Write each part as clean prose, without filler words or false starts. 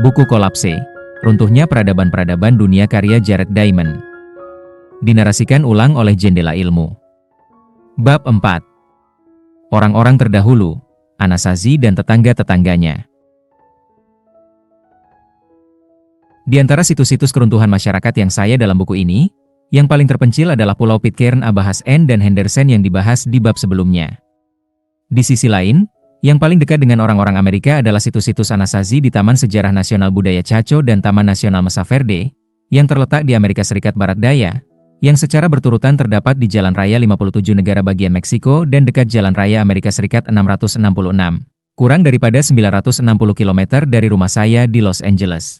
Buku Kolapse, Runtuhnya Peradaban-Peradaban Dunia karya Jared Diamond. Dinarasikan ulang oleh Jendela Ilmu. Bab 4. Orang-orang terdahulu, Anasazi dan tetangga-tetangganya. Di antara situs-situs keruntuhan masyarakat yang saya dalam buku ini, yang paling terpencil adalah Pulau Pitcairn Abahas N dan Henderson yang dibahas di bab sebelumnya. Di sisi lain, yang paling dekat dengan orang-orang Amerika adalah situs-situs Anasazi di Taman Sejarah Nasional Budaya Chaco dan Taman Nasional Mesa Verde, yang terletak di Amerika Serikat Barat Daya, yang secara berturutan terdapat di Jalan Raya 57 negara bagian Meksiko dan dekat Jalan Raya Amerika Serikat 666, kurang daripada 960 km dari rumah saya di Los Angeles.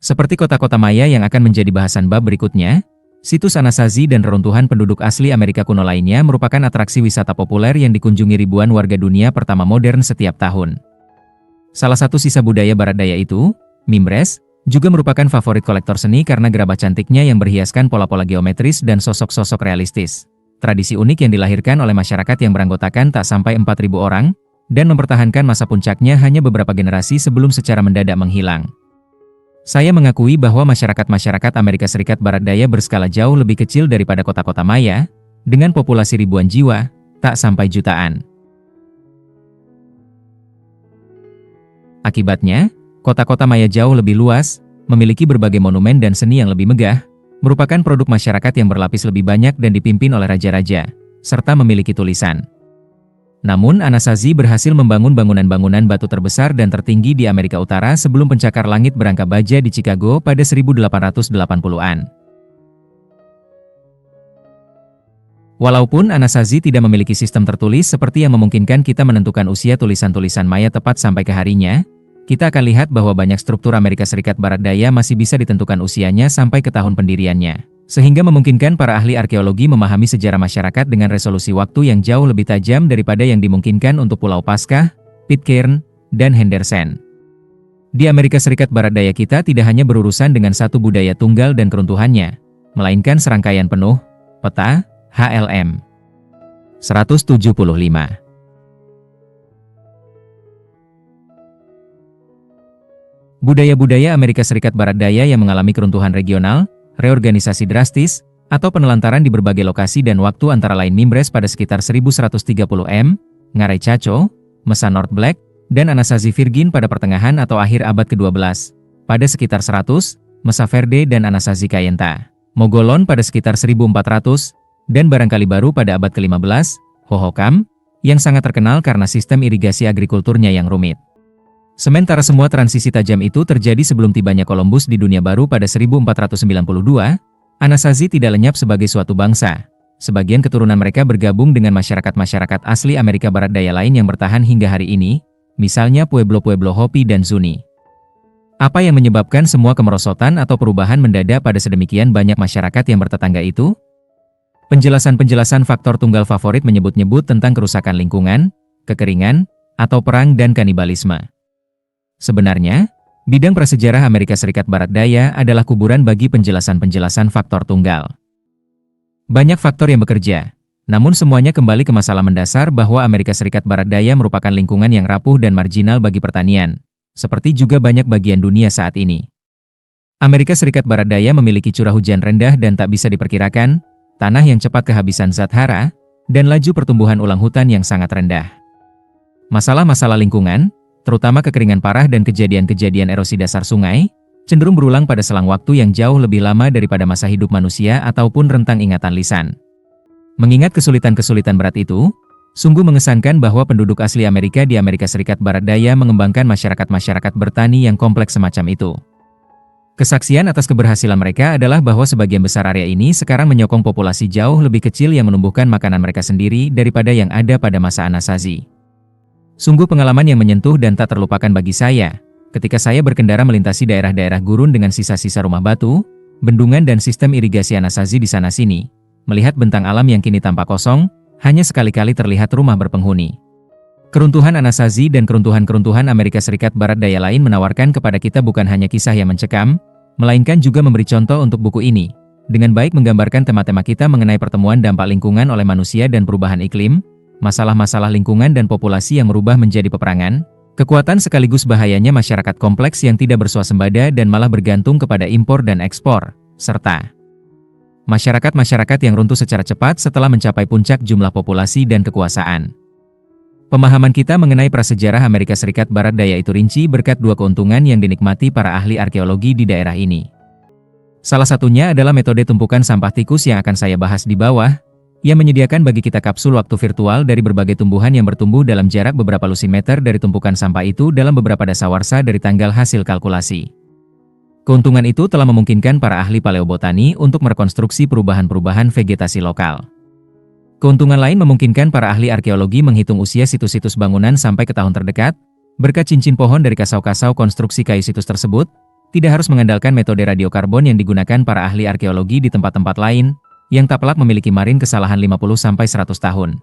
Seperti kota-kota Maya yang akan menjadi bahasan bab berikutnya, situs Anasazi dan reruntuhan penduduk asli Amerika kuno lainnya merupakan atraksi wisata populer yang dikunjungi ribuan warga dunia pertama modern setiap tahun. Salah satu sisa budaya Barat Daya itu, Mimbres, juga merupakan favorit kolektor seni karena gerabah cantiknya yang berhiaskan pola-pola geometris dan sosok-sosok realistis. Tradisi unik yang dilahirkan oleh masyarakat yang beranggotakan tak sampai 4.000 orang, dan mempertahankan masa puncaknya hanya beberapa generasi sebelum secara mendadak menghilang. Saya mengakui bahwa masyarakat-masyarakat Amerika Serikat Barat Daya berskala jauh lebih kecil daripada kota-kota Maya, dengan populasi ribuan jiwa, tak sampai jutaan. Akibatnya, kota-kota Maya jauh lebih luas, memiliki berbagai monumen dan seni yang lebih megah, merupakan produk masyarakat yang berlapis lebih banyak dan dipimpin oleh raja-raja, serta memiliki tulisan. Namun Anasazi berhasil membangun bangunan-bangunan batu terbesar dan tertinggi di Amerika Utara sebelum pencakar langit berangka baja di Chicago pada 1880-an. Walaupun Anasazi tidak memiliki sistem tertulis seperti yang memungkinkan kita menentukan usia tulisan-tulisan Maya tepat sampai ke harinya, kita akan lihat bahwa banyak struktur Amerika Serikat Barat Daya masih bisa ditentukan usianya sampai ke tahun pendiriannya, sehingga memungkinkan para ahli arkeologi memahami sejarah masyarakat dengan resolusi waktu yang jauh lebih tajam daripada yang dimungkinkan untuk Pulau Paskah, Pitcairn, dan Henderson. Di Amerika Serikat Barat Daya kita tidak hanya berurusan dengan satu budaya tunggal dan keruntuhannya, melainkan serangkaian penuh, peta, HLM. 175. Budaya-budaya Amerika Serikat Barat Daya yang mengalami keruntuhan regional, reorganisasi drastis, atau penelantaran di berbagai lokasi dan waktu antara lain Mimbres pada sekitar 1130 m, Ngarai Chaco, Mesa North Black, dan Anasazi Virgin pada pertengahan atau akhir abad ke-12, pada sekitar 100, Mesa Verde dan Anasazi Kayenta, Mogolon pada sekitar 1400, dan barangkali baru pada abad ke-15, Hohokam, yang sangat terkenal karena sistem irigasi agrikulturnya yang rumit. Sementara semua transisi tajam itu terjadi sebelum tibanya Columbus di dunia baru pada 1492, Anasazi tidak lenyap sebagai suatu bangsa. Sebagian keturunan mereka bergabung dengan masyarakat-masyarakat asli Amerika Barat Daya lain yang bertahan hingga hari ini, misalnya Pueblo-Pueblo Hopi dan Zuni. Apa yang menyebabkan semua kemerosotan atau perubahan mendadak pada sedemikian banyak masyarakat yang bertetangga itu? Penjelasan-penjelasan faktor tunggal favorit menyebut-nyebut tentang kerusakan lingkungan, kekeringan, atau perang dan kanibalisme. Sebenarnya, bidang prasejarah Amerika Serikat Barat Daya adalah kuburan bagi penjelasan-penjelasan faktor tunggal. Banyak faktor yang bekerja, namun semuanya kembali ke masalah mendasar bahwa Amerika Serikat Barat Daya merupakan lingkungan yang rapuh dan marginal bagi pertanian, seperti juga banyak bagian dunia saat ini. Amerika Serikat Barat Daya memiliki curah hujan rendah dan tak bisa diperkirakan, tanah yang cepat kehabisan zat hara, dan laju pertumbuhan ulang hutan yang sangat rendah. Masalah-masalah lingkungan, terutama kekeringan parah dan kejadian-kejadian erosi dasar sungai, cenderung berulang pada selang waktu yang jauh lebih lama daripada masa hidup manusia ataupun rentang ingatan lisan. Mengingat kesulitan-kesulitan berat itu, sungguh mengesankan bahwa penduduk asli Amerika di Amerika Serikat Barat Daya mengembangkan masyarakat-masyarakat bertani yang kompleks semacam itu. Kesaksian atas keberhasilan mereka adalah bahwa sebagian besar area ini sekarang menyokong populasi jauh lebih kecil yang menumbuhkan makanan mereka sendiri daripada yang ada pada masa Anasazi. Sungguh pengalaman yang menyentuh dan tak terlupakan bagi saya, ketika saya berkendara melintasi daerah-daerah gurun dengan sisa-sisa rumah batu, bendungan dan sistem irigasi Anasazi di sana-sini, melihat bentang alam yang kini tampak kosong, hanya sekali-kali terlihat rumah berpenghuni. Keruntuhan Anasazi dan keruntuhan-keruntuhan Amerika Serikat Barat Daya lain menawarkan kepada kita bukan hanya kisah yang mencekam, melainkan juga memberi contoh untuk buku ini, dengan baik menggambarkan tema-tema kita mengenai pertemuan dampak lingkungan oleh manusia dan perubahan iklim, masalah-masalah lingkungan dan populasi yang merubah menjadi peperangan, Kekuatan sekaligus bahayanya masyarakat kompleks yang tidak bersuasembada dan malah bergantung kepada impor dan ekspor, serta masyarakat-masyarakat yang runtuh secara cepat setelah mencapai puncak jumlah populasi dan kekuasaan. Pemahaman kita mengenai prasejarah Amerika Serikat Barat Daya itu rinci berkat dua keuntungan yang dinikmati para ahli arkeologi di daerah ini. Salah satunya adalah metode tumpukan sampah tikus yang akan saya bahas di bawah, yang menyediakan bagi kita kapsul waktu virtual dari berbagai tumbuhan yang bertumbuh dalam jarak beberapa lusin meter dari tumpukan sampah itu dalam beberapa dasawarsa dari tanggal hasil kalkulasi. Keuntungan itu telah memungkinkan para ahli paleobotani untuk merekonstruksi perubahan-perubahan vegetasi lokal. Keuntungan lain memungkinkan para ahli arkeologi menghitung usia situs-situs bangunan sampai ke tahun terdekat, berkat cincin pohon dari kasau-kasau konstruksi kayu situs tersebut, tidak harus mengandalkan metode radiokarbon yang digunakan para ahli arkeologi di tempat-tempat lain, yang tak pelak memiliki margin kesalahan 50-100 tahun.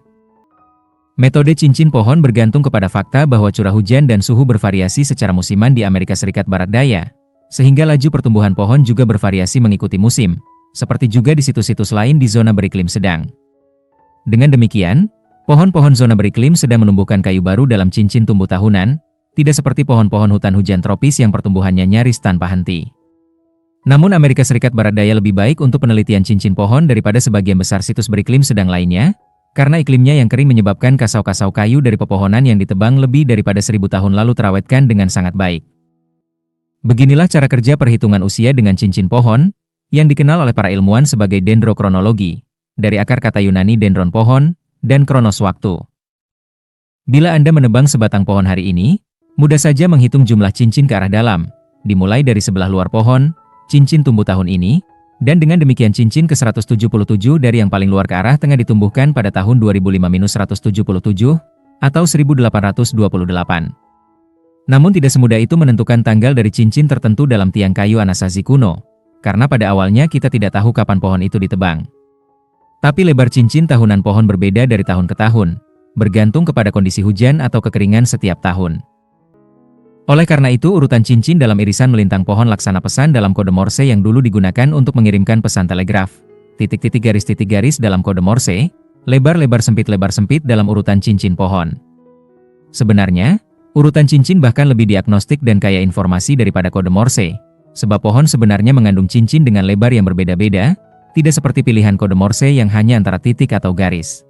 Metode cincin pohon bergantung kepada fakta bahwa curah hujan dan suhu bervariasi secara musiman di Amerika Serikat Barat Daya, sehingga laju pertumbuhan pohon juga bervariasi mengikuti musim, seperti juga di situs-situs lain di zona beriklim sedang. Dengan demikian, pohon-pohon zona beriklim sedang menumbuhkan kayu baru dalam cincin tumbuh tahunan, tidak seperti pohon-pohon hutan hujan tropis yang pertumbuhannya nyaris tanpa henti. Namun Amerika Serikat Barat Daya lebih baik untuk penelitian cincin pohon daripada sebagian besar situs beriklim sedang lainnya, karena iklimnya yang kering menyebabkan kasau-kasau kayu dari pepohonan yang ditebang lebih daripada 1000 tahun lalu terawetkan dengan sangat baik. Beginilah cara kerja perhitungan usia dengan cincin pohon, yang dikenal oleh para ilmuwan sebagai dendrokronologi, dari akar kata Yunani dendron pohon, dan kronos waktu. Bila Anda menebang sebatang pohon hari ini, mudah saja menghitung jumlah cincin ke arah dalam, dimulai dari sebelah luar pohon, cincin tumbuh tahun ini, dan dengan demikian cincin ke-177 dari yang paling luar ke arah tengah ditumbuhkan pada tahun 2005-177, atau 1828. Namun tidak semudah itu menentukan tanggal dari cincin tertentu dalam tiang kayu Anasazi kuno, karena pada awalnya kita tidak tahu kapan pohon itu ditebang. Tapi lebar cincin tahunan pohon berbeda dari tahun ke tahun, bergantung kepada kondisi hujan atau kekeringan setiap tahun. Oleh karena itu urutan cincin dalam irisan melintang pohon laksana pesan dalam kode Morse yang dulu digunakan untuk mengirimkan pesan telegraf. Titik-titik garis dalam kode Morse, lebar-lebar sempit dalam urutan cincin pohon. Sebenarnya, urutan cincin bahkan lebih diagnostik dan kaya informasi daripada kode Morse, sebab pohon sebenarnya mengandung cincin dengan lebar yang berbeda-beda, tidak seperti pilihan kode Morse yang hanya antara titik atau garis.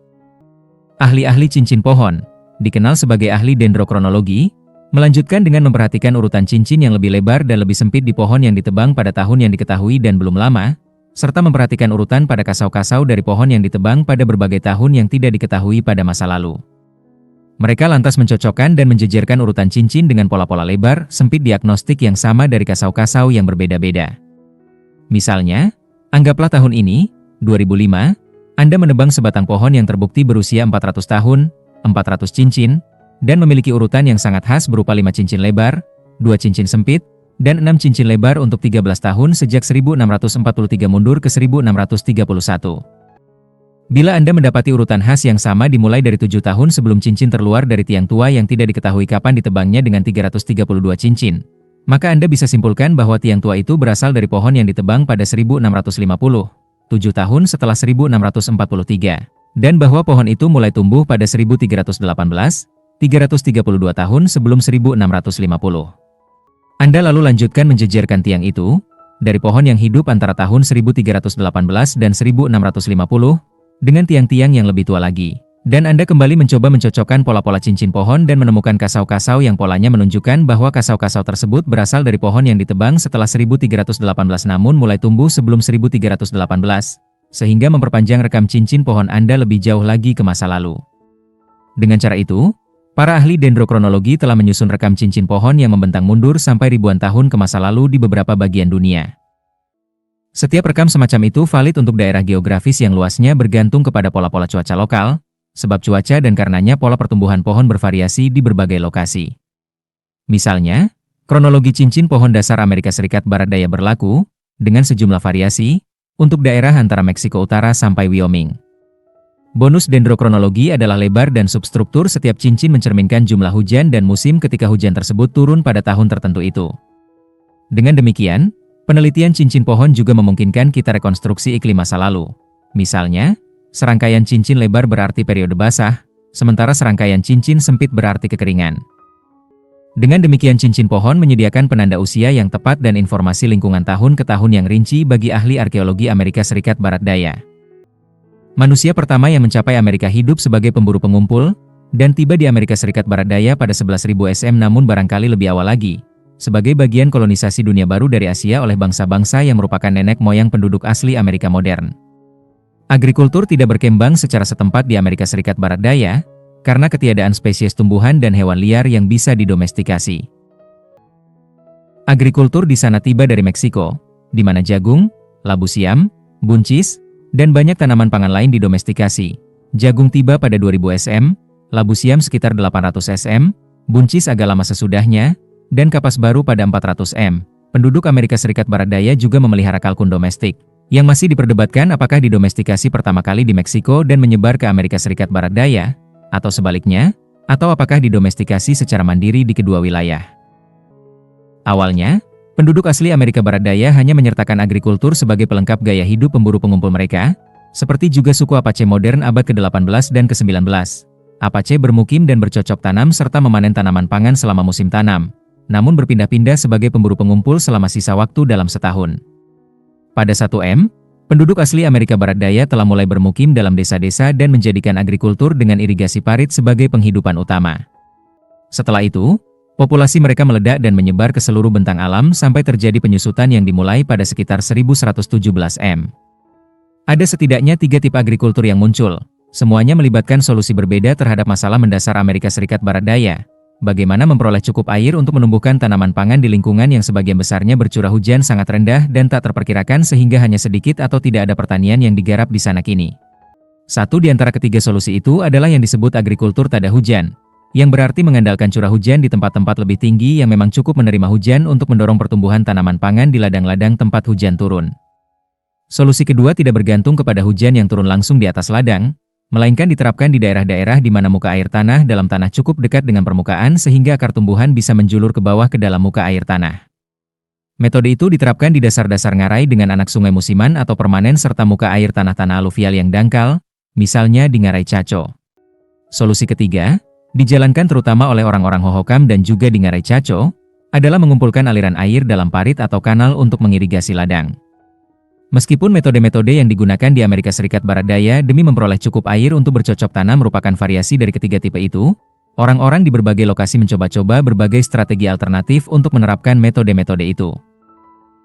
Ahli-ahli cincin pohon, dikenal sebagai ahli dendrokronologi, melanjutkan dengan memperhatikan urutan cincin yang lebih lebar dan lebih sempit di pohon yang ditebang pada tahun yang diketahui dan belum lama, serta memperhatikan urutan pada kasau-kasau dari pohon yang ditebang pada berbagai tahun yang tidak diketahui pada masa lalu. Mereka lantas mencocokkan dan menjejerkan urutan cincin dengan pola-pola lebar, sempit diagnostik yang sama dari kasau-kasau yang berbeda-beda. Misalnya, anggaplah tahun ini, 2005, Anda menebang sebatang pohon yang terbukti berusia 400 tahun, 400 cincin, dan memiliki urutan yang sangat khas berupa 5 cincin lebar, 2 cincin sempit, dan 6 cincin lebar untuk 13 tahun sejak 1643 mundur ke 1631. Bila Anda mendapati urutan khas yang sama dimulai dari 7 tahun sebelum cincin terluar dari tiang tua yang tidak diketahui kapan ditebangnya dengan 332 cincin, maka Anda bisa simpulkan bahwa tiang tua itu berasal dari pohon yang ditebang pada 1650, 7 tahun setelah 1643, dan bahwa pohon itu mulai tumbuh pada 1318, 332 tahun sebelum 1650. Anda lalu lanjutkan menjejerkan tiang itu, dari pohon yang hidup antara tahun 1318 dan 1650, dengan tiang-tiang yang lebih tua lagi. Dan Anda kembali mencoba mencocokkan pola-pola cincin pohon dan menemukan kasau-kasau yang polanya menunjukkan bahwa kasau-kasau tersebut berasal dari pohon yang ditebang setelah 1318 namun mulai tumbuh sebelum 1318, sehingga memperpanjang rekam cincin pohon Anda lebih jauh lagi ke masa lalu. Dengan cara itu, para ahli dendrokronologi telah menyusun rekam cincin pohon yang membentang mundur sampai ribuan tahun ke masa lalu di beberapa bagian dunia. Setiap rekam semacam itu valid untuk daerah geografis yang luasnya bergantung kepada pola-pola cuaca lokal, sebab cuaca dan karenanya pola pertumbuhan pohon bervariasi di berbagai lokasi. Misalnya, kronologi cincin pohon dasar Amerika Serikat Barat Daya berlaku, dengan sejumlah variasi, untuk daerah antara Meksiko Utara sampai Wyoming. Bonus dendrokronologi adalah lebar dan substruktur setiap cincin mencerminkan jumlah hujan dan musim ketika hujan tersebut turun pada tahun tertentu itu. Dengan demikian, penelitian cincin pohon juga memungkinkan kita rekonstruksi iklim masa lalu. Misalnya, serangkaian cincin lebar berarti periode basah, sementara serangkaian cincin sempit berarti kekeringan. Dengan demikian cincin pohon menyediakan penanda usia yang tepat dan informasi lingkungan tahun ke tahun yang rinci bagi ahli arkeologi Amerika Serikat Barat Daya. Manusia pertama yang mencapai Amerika hidup sebagai pemburu pengumpul, dan tiba di Amerika Serikat Barat Daya pada 11.000 SM namun barangkali lebih awal lagi, sebagai bagian kolonisasi dunia baru dari Asia oleh bangsa-bangsa yang merupakan nenek moyang penduduk asli Amerika modern. Agrikultur tidak berkembang secara setempat di Amerika Serikat Barat Daya, karena ketiadaan spesies tumbuhan dan hewan liar yang bisa didomestikasi. Agrikultur di sana tiba dari Meksiko, di mana jagung, labu siam, buncis, dan banyak tanaman pangan lain didomestikasi. Jagung tiba pada 2000 SM, labu siam sekitar 800 SM, buncis agak lama sesudahnya, dan kapas baru pada 400 M. Penduduk Amerika Serikat Barat Daya juga memelihara kalkun domestik, yang masih diperdebatkan apakah didomestikasi pertama kali di Meksiko dan menyebar ke Amerika Serikat Barat Daya, atau sebaliknya, atau apakah didomestikasi secara mandiri di kedua wilayah. Awalnya, penduduk asli Amerika Barat Daya hanya menyertakan agrikultur sebagai pelengkap gaya hidup pemburu pengumpul mereka, seperti juga suku Apache modern abad ke-18 dan ke-19. Apache bermukim dan bercocok tanam serta memanen tanaman pangan selama musim tanam, namun berpindah-pindah sebagai pemburu pengumpul selama sisa waktu dalam setahun. Pada 1 M, penduduk asli Amerika Barat Daya telah mulai bermukim dalam desa-desa dan menjadikan agrikultur dengan irigasi parit sebagai penghidupan utama. Setelah itu, populasi mereka meledak dan menyebar ke seluruh bentang alam sampai terjadi penyusutan yang dimulai pada sekitar 1117 M. Ada setidaknya 3 tipe agrikultur yang muncul, semuanya melibatkan solusi berbeda terhadap masalah mendasar Amerika Serikat Barat Daya. Bagaimana memperoleh cukup air untuk menumbuhkan tanaman pangan di lingkungan yang sebagian besarnya bercurah hujan sangat rendah dan tak terperkirakan sehingga hanya sedikit atau tidak ada pertanian yang digarap di sana kini. Satu di antara ketiga solusi itu adalah yang disebut agrikultur tada hujan, yang berarti mengandalkan curah hujan di tempat-tempat lebih tinggi yang memang cukup menerima hujan untuk mendorong pertumbuhan tanaman pangan di ladang-ladang tempat hujan turun. Solusi kedua tidak bergantung kepada hujan yang turun langsung di atas ladang, melainkan diterapkan di daerah-daerah di mana muka air tanah dalam tanah cukup dekat dengan permukaan sehingga akar tumbuhan bisa menjulur ke bawah ke dalam muka air tanah. Metode itu diterapkan di dasar-dasar ngarai dengan anak sungai musiman atau permanen serta muka air tanah-tanah aluvial yang dangkal, misalnya di Ngarai Chaco. Solusi ketiga, dijalankan terutama oleh orang-orang Hohokam dan juga di Ngarai Chaco, adalah mengumpulkan aliran air dalam parit atau kanal untuk mengirigasi ladang. Meskipun metode-metode yang digunakan di Amerika Serikat Barat Daya demi memperoleh cukup air untuk bercocok tanam merupakan variasi dari ketiga tipe itu, orang-orang di berbagai lokasi mencoba-coba berbagai strategi alternatif untuk menerapkan metode-metode itu.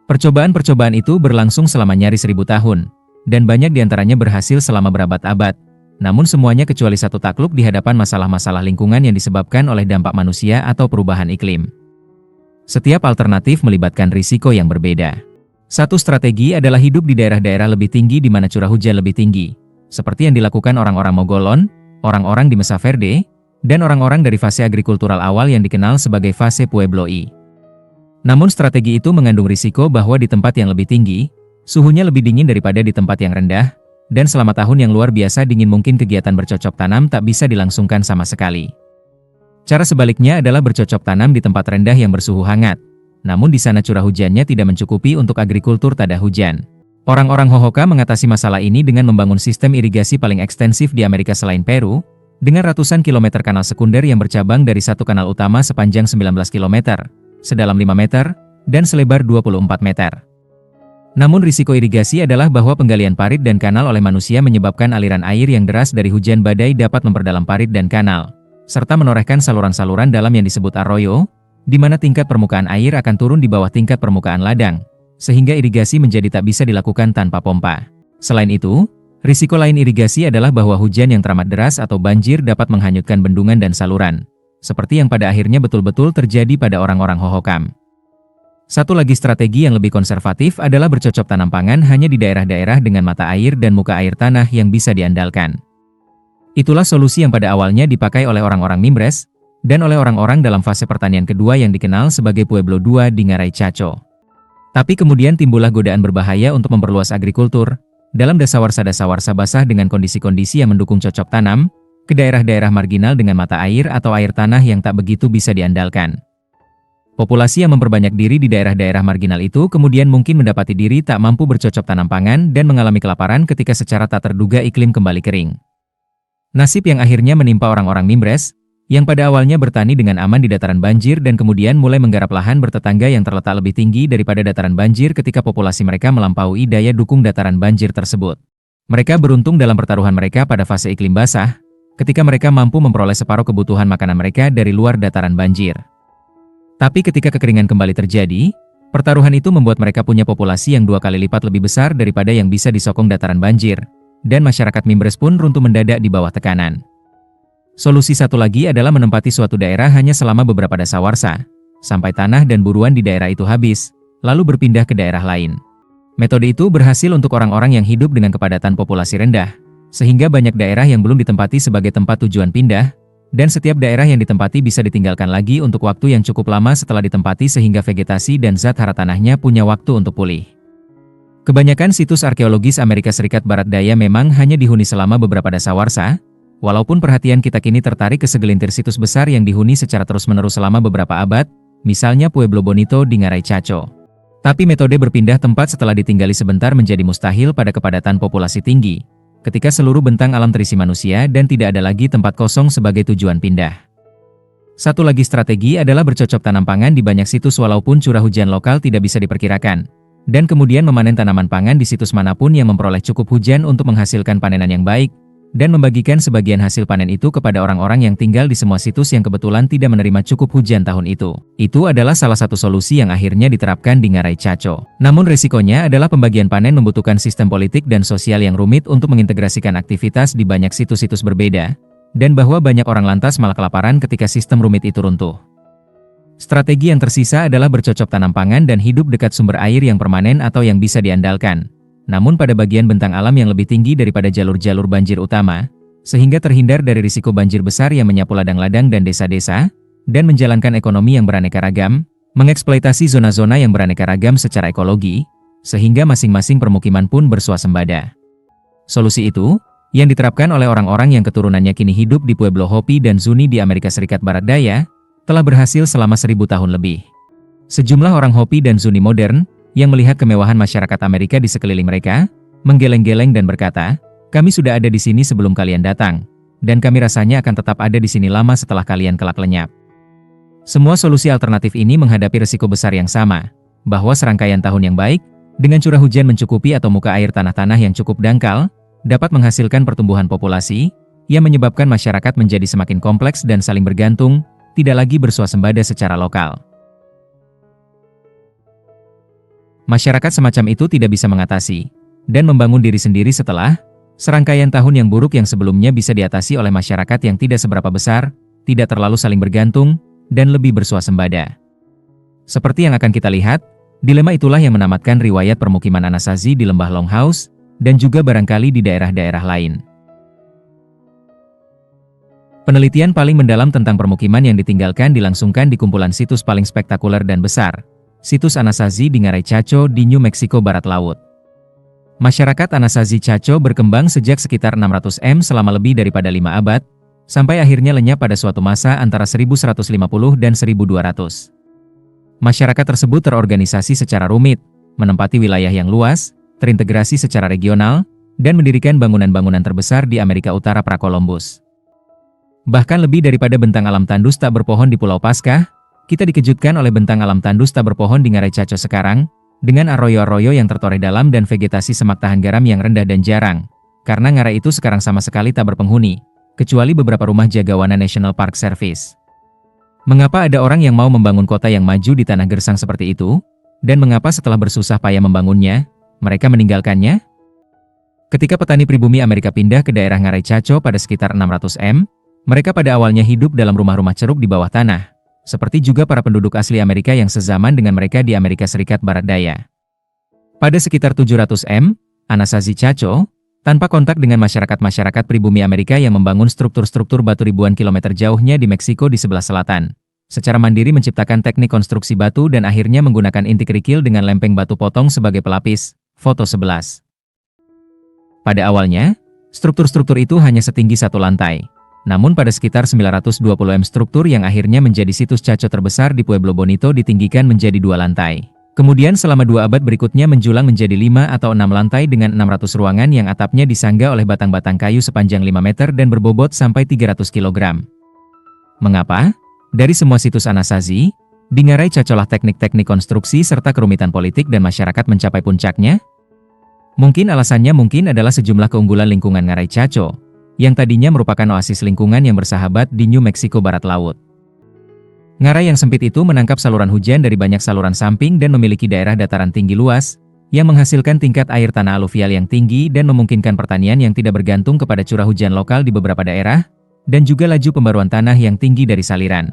Percobaan-percobaan itu berlangsung selama nyaris 1000 tahun, dan banyak diantaranya berhasil selama berabad-abad, namun semuanya kecuali satu takluk di hadapan masalah-masalah lingkungan yang disebabkan oleh dampak manusia atau perubahan iklim. Setiap alternatif melibatkan risiko yang berbeda. Satu strategi adalah hidup di daerah-daerah lebih tinggi di mana curah hujan lebih tinggi, seperti yang dilakukan orang-orang Mogolon, orang-orang di Mesa Verde, dan orang-orang dari fase agrikultural awal yang dikenal sebagai fase Puebloi. Namun strategi itu mengandung risiko bahwa di tempat yang lebih tinggi, suhunya lebih dingin daripada di tempat yang rendah, dan selama tahun yang luar biasa dingin mungkin kegiatan bercocok tanam tak bisa dilangsungkan sama sekali. Cara sebaliknya adalah bercocok tanam di tempat rendah yang bersuhu hangat. Namun di sana curah hujannya tidak mencukupi untuk agrikultur tada hujan. Orang-orang Hohokam mengatasi masalah ini dengan membangun sistem irigasi paling ekstensif di Amerika selain Peru, dengan ratusan kilometer kanal sekunder yang bercabang dari satu kanal utama sepanjang 19 km, sedalam 5 meter, dan selebar 24 meter. Namun risiko irigasi adalah bahwa penggalian parit dan kanal oleh manusia menyebabkan aliran air yang deras dari hujan badai dapat memperdalam parit dan kanal, serta menorehkan saluran-saluran dalam yang disebut arroyo, di mana tingkat permukaan air akan turun di bawah tingkat permukaan ladang, sehingga irigasi menjadi tak bisa dilakukan tanpa pompa. Selain itu, risiko lain irigasi adalah bahwa hujan yang teramat deras atau banjir dapat menghanyutkan bendungan dan saluran, seperti yang pada akhirnya betul-betul terjadi pada orang-orang Hohokam. Satu lagi strategi yang lebih konservatif adalah bercocok tanam pangan hanya di daerah-daerah dengan mata air dan muka air tanah yang bisa diandalkan. Itulah solusi yang pada awalnya dipakai oleh orang-orang Mimbres, dan oleh orang-orang dalam fase pertanian kedua yang dikenal sebagai Pueblo II di Ngarai Chaco. Tapi kemudian timbullah godaan berbahaya untuk memperluas agrikultur, dalam dasawarsa-dasawarsa basah dengan kondisi-kondisi yang mendukung cocok tanam, ke daerah-daerah marginal dengan mata air atau air tanah yang tak begitu bisa diandalkan. Populasi yang memperbanyak diri di daerah-daerah marginal itu kemudian mungkin mendapati diri tak mampu bercocok tanam pangan dan mengalami kelaparan ketika secara tak terduga iklim kembali kering. Nasib yang akhirnya menimpa orang-orang Mimbres, yang pada awalnya bertani dengan aman di dataran banjir dan kemudian mulai menggarap lahan bertetangga yang terletak lebih tinggi daripada dataran banjir ketika populasi mereka melampaui daya dukung dataran banjir tersebut. Mereka beruntung dalam pertaruhan mereka pada fase iklim basah, ketika mereka mampu memperoleh separuh kebutuhan makanan mereka dari luar dataran banjir. Tapi ketika kekeringan kembali terjadi, pertaruhan itu membuat mereka punya populasi yang 2 kali lipat lebih besar daripada yang bisa disokong dataran banjir, dan masyarakat Mimbres pun runtuh mendadak di bawah tekanan. Solusi satu lagi adalah menempati suatu daerah hanya selama beberapa dasawarsa, sampai tanah dan buruan di daerah itu habis, lalu berpindah ke daerah lain. Metode itu berhasil untuk orang-orang yang hidup dengan kepadatan populasi rendah, sehingga banyak daerah yang belum ditempati sebagai tempat tujuan pindah, dan setiap daerah yang ditempati bisa ditinggalkan lagi untuk waktu yang cukup lama setelah ditempati sehingga vegetasi dan zat hara tanahnya punya waktu untuk pulih. Kebanyakan situs arkeologis Amerika Serikat Barat Daya memang hanya dihuni selama beberapa dasawarsa, walaupun perhatian kita kini tertarik ke segelintir situs besar yang dihuni secara terus-menerus selama beberapa abad, misalnya Pueblo Bonito di Ngarai Chaco. Tapi metode berpindah tempat setelah ditinggali sebentar menjadi mustahil pada kepadatan populasi tinggi, ketika seluruh bentang alam terisi manusia dan tidak ada lagi tempat kosong sebagai tujuan pindah. Satu lagi strategi adalah bercocok tanam pangan di banyak situs walaupun curah hujan lokal tidak bisa diperkirakan, dan kemudian memanen tanaman pangan di situs manapun yang memperoleh cukup hujan untuk menghasilkan panenan yang baik, dan membagikan sebagian hasil panen itu kepada orang-orang yang tinggal di semua situs yang kebetulan tidak menerima cukup hujan tahun itu. Itu adalah salah satu solusi yang akhirnya diterapkan di Ngarai Chaco. Namun resikonya adalah pembagian panen membutuhkan sistem politik dan sosial yang rumit untuk mengintegrasikan aktivitas di banyak situs-situs berbeda, dan bahwa banyak orang lantas malah kelaparan ketika sistem rumit itu runtuh. Strategi yang tersisa adalah bercocok tanam pangan dan hidup dekat sumber air yang permanen atau yang bisa diandalkan, namun pada bagian bentang alam yang lebih tinggi daripada jalur-jalur banjir utama, sehingga terhindar dari risiko banjir besar yang menyapu ladang-ladang dan desa-desa, dan menjalankan ekonomi yang beraneka ragam, mengeksploitasi zona-zona yang beraneka ragam secara ekologi, sehingga masing-masing permukiman pun bersuasembada. Solusi itu, yang diterapkan oleh orang-orang yang keturunannya kini hidup di Pueblo Hopi dan Zuni di Amerika Serikat Barat Daya, telah berhasil selama 1000 tahun lebih. Sejumlah orang Hopi dan Zuni modern, yang melihat kemewahan masyarakat Amerika di sekeliling mereka, menggeleng-geleng dan berkata, "Kami sudah ada di sini sebelum kalian datang, dan kami rasanya akan tetap ada di sini lama setelah kalian kelak lenyap." Semua solusi alternatif ini menghadapi risiko besar yang sama, bahwa serangkaian tahun yang baik, dengan curah hujan mencukupi atau muka air tanah-tanah yang cukup dangkal, dapat menghasilkan pertumbuhan populasi, yang menyebabkan masyarakat menjadi semakin kompleks dan saling bergantung, tidak lagi bersuasembada secara lokal. Masyarakat semacam itu tidak bisa mengatasi dan membangun diri sendiri setelah serangkaian tahun yang buruk yang sebelumnya bisa diatasi oleh masyarakat yang tidak seberapa besar, tidak terlalu saling bergantung, dan lebih bersuasembada. Seperti yang akan kita lihat, dilema itulah yang menamatkan riwayat permukiman Anasazi di lembah Longhouse, dan juga barangkali di daerah-daerah lain. Penelitian paling mendalam tentang permukiman yang ditinggalkan dilangsungkan di kumpulan situs paling spektakuler dan besar, situs Anasazi di Ngarai Chaco di New Mexico Barat Laut. Masyarakat Anasazi Chaco berkembang sejak sekitar 600 m selama lebih daripada 5 abad, sampai akhirnya lenyap pada suatu masa antara 1150 dan 1200. Masyarakat tersebut terorganisasi secara rumit, menempati wilayah yang luas, terintegrasi secara regional, dan mendirikan bangunan-bangunan terbesar di Amerika Utara pra-Columbus. Bahkan lebih daripada bentang alam tandus tak berpohon di Pulau Paskah, kita dikejutkan oleh bentang alam tandus tak berpohon di Ngarai Chaco sekarang, dengan arroyo-arroyo yang tertoreh dalam dan vegetasi semak tahan garam yang rendah dan jarang, karena Ngarai itu sekarang sama sekali tak berpenghuni, kecuali beberapa rumah jagawana National Park Service. Mengapa ada orang yang mau membangun kota yang maju di tanah gersang seperti itu? Dan mengapa setelah bersusah payah membangunnya, mereka meninggalkannya? Ketika petani pribumi Amerika pindah ke daerah Ngarai Chaco pada sekitar 600 m, mereka pada awalnya hidup dalam rumah-rumah ceruk di bawah tanah, seperti juga para penduduk asli Amerika yang sezaman dengan mereka di Amerika Serikat Barat Daya. Pada sekitar 700 m, Anasazi Chaco, tanpa kontak dengan masyarakat-masyarakat pribumi Amerika yang membangun struktur-struktur batu ribuan kilometer jauhnya di Meksiko di sebelah selatan, secara mandiri menciptakan teknik konstruksi batu dan akhirnya menggunakan inti kerikil dengan lempeng batu potong sebagai pelapis. Foto 11. Pada awalnya, struktur-struktur itu hanya setinggi satu lantai. Namun pada sekitar 920 m struktur yang akhirnya menjadi situs Chaco terbesar di Pueblo Bonito ditinggikan menjadi 2 lantai. Kemudian selama 2 abad berikutnya menjulang menjadi 5 atau 6 lantai dengan 600 ruangan yang atapnya disangga oleh batang-batang kayu sepanjang 5 meter dan berbobot sampai 300 kg. Mengapa? Dari semua situs Anasazi, di Ngarai Chaco-lah teknik-teknik konstruksi serta kerumitan politik dan masyarakat mencapai puncaknya? Mungkin alasannya adalah sejumlah keunggulan lingkungan Ngarai Chaco, yang tadinya merupakan oasis lingkungan yang bersahabat di New Mexico Barat Laut. Ngarai yang sempit itu menangkap saluran hujan dari banyak saluran samping dan memiliki daerah dataran tinggi luas, yang menghasilkan tingkat air tanah aluvial yang tinggi dan memungkinkan pertanian yang tidak bergantung kepada curah hujan lokal di beberapa daerah, dan juga laju pembaruan tanah yang tinggi dari saliran.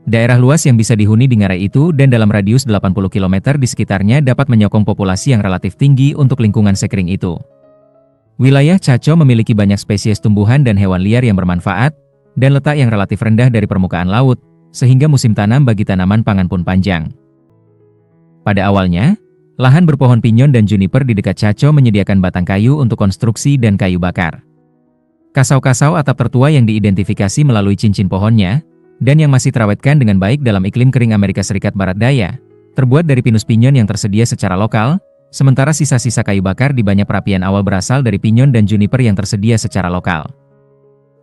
Daerah luas yang bisa dihuni di Ngarai itu dan dalam radius 80 km di sekitarnya dapat menyokong populasi yang relatif tinggi untuk lingkungan sekering itu. Wilayah Chaco memiliki banyak spesies tumbuhan dan hewan liar yang bermanfaat, dan letak yang relatif rendah dari permukaan laut, sehingga musim tanam bagi tanaman pangan pun panjang. Pada awalnya, lahan berpohon pinyon dan juniper di dekat Chaco menyediakan batang kayu untuk konstruksi dan kayu bakar. Kasau-kasau atap tertua yang diidentifikasi melalui cincin pohonnya, dan yang masih terawetkan dengan baik dalam iklim kering Amerika Serikat Barat Daya, terbuat dari pinus pinyon yang tersedia secara lokal, sementara sisa-sisa kayu bakar di banyak perapian awal berasal dari pinyon dan juniper yang tersedia secara lokal.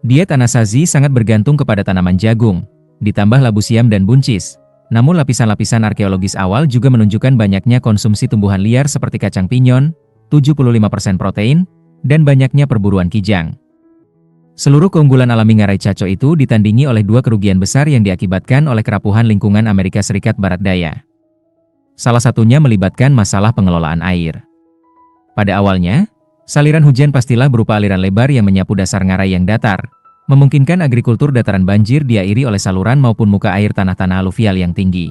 Diet Anasazi sangat bergantung kepada tanaman jagung, ditambah labu siam dan buncis, namun lapisan-lapisan arkeologis awal juga menunjukkan banyaknya konsumsi tumbuhan liar seperti kacang pinyon, 75% protein, dan banyaknya perburuan kijang. Seluruh keunggulan alami Ngarai Chaco itu ditandingi oleh dua kerugian besar yang diakibatkan oleh kerapuhan lingkungan Amerika Serikat Barat Daya. Salah satunya melibatkan masalah pengelolaan air. Pada awalnya, saliran hujan pastilah berupa aliran lebar yang menyapu dasar Ngarai yang datar, memungkinkan agrikultur dataran banjir diairi oleh saluran maupun muka air tanah-tanah aluvial yang tinggi.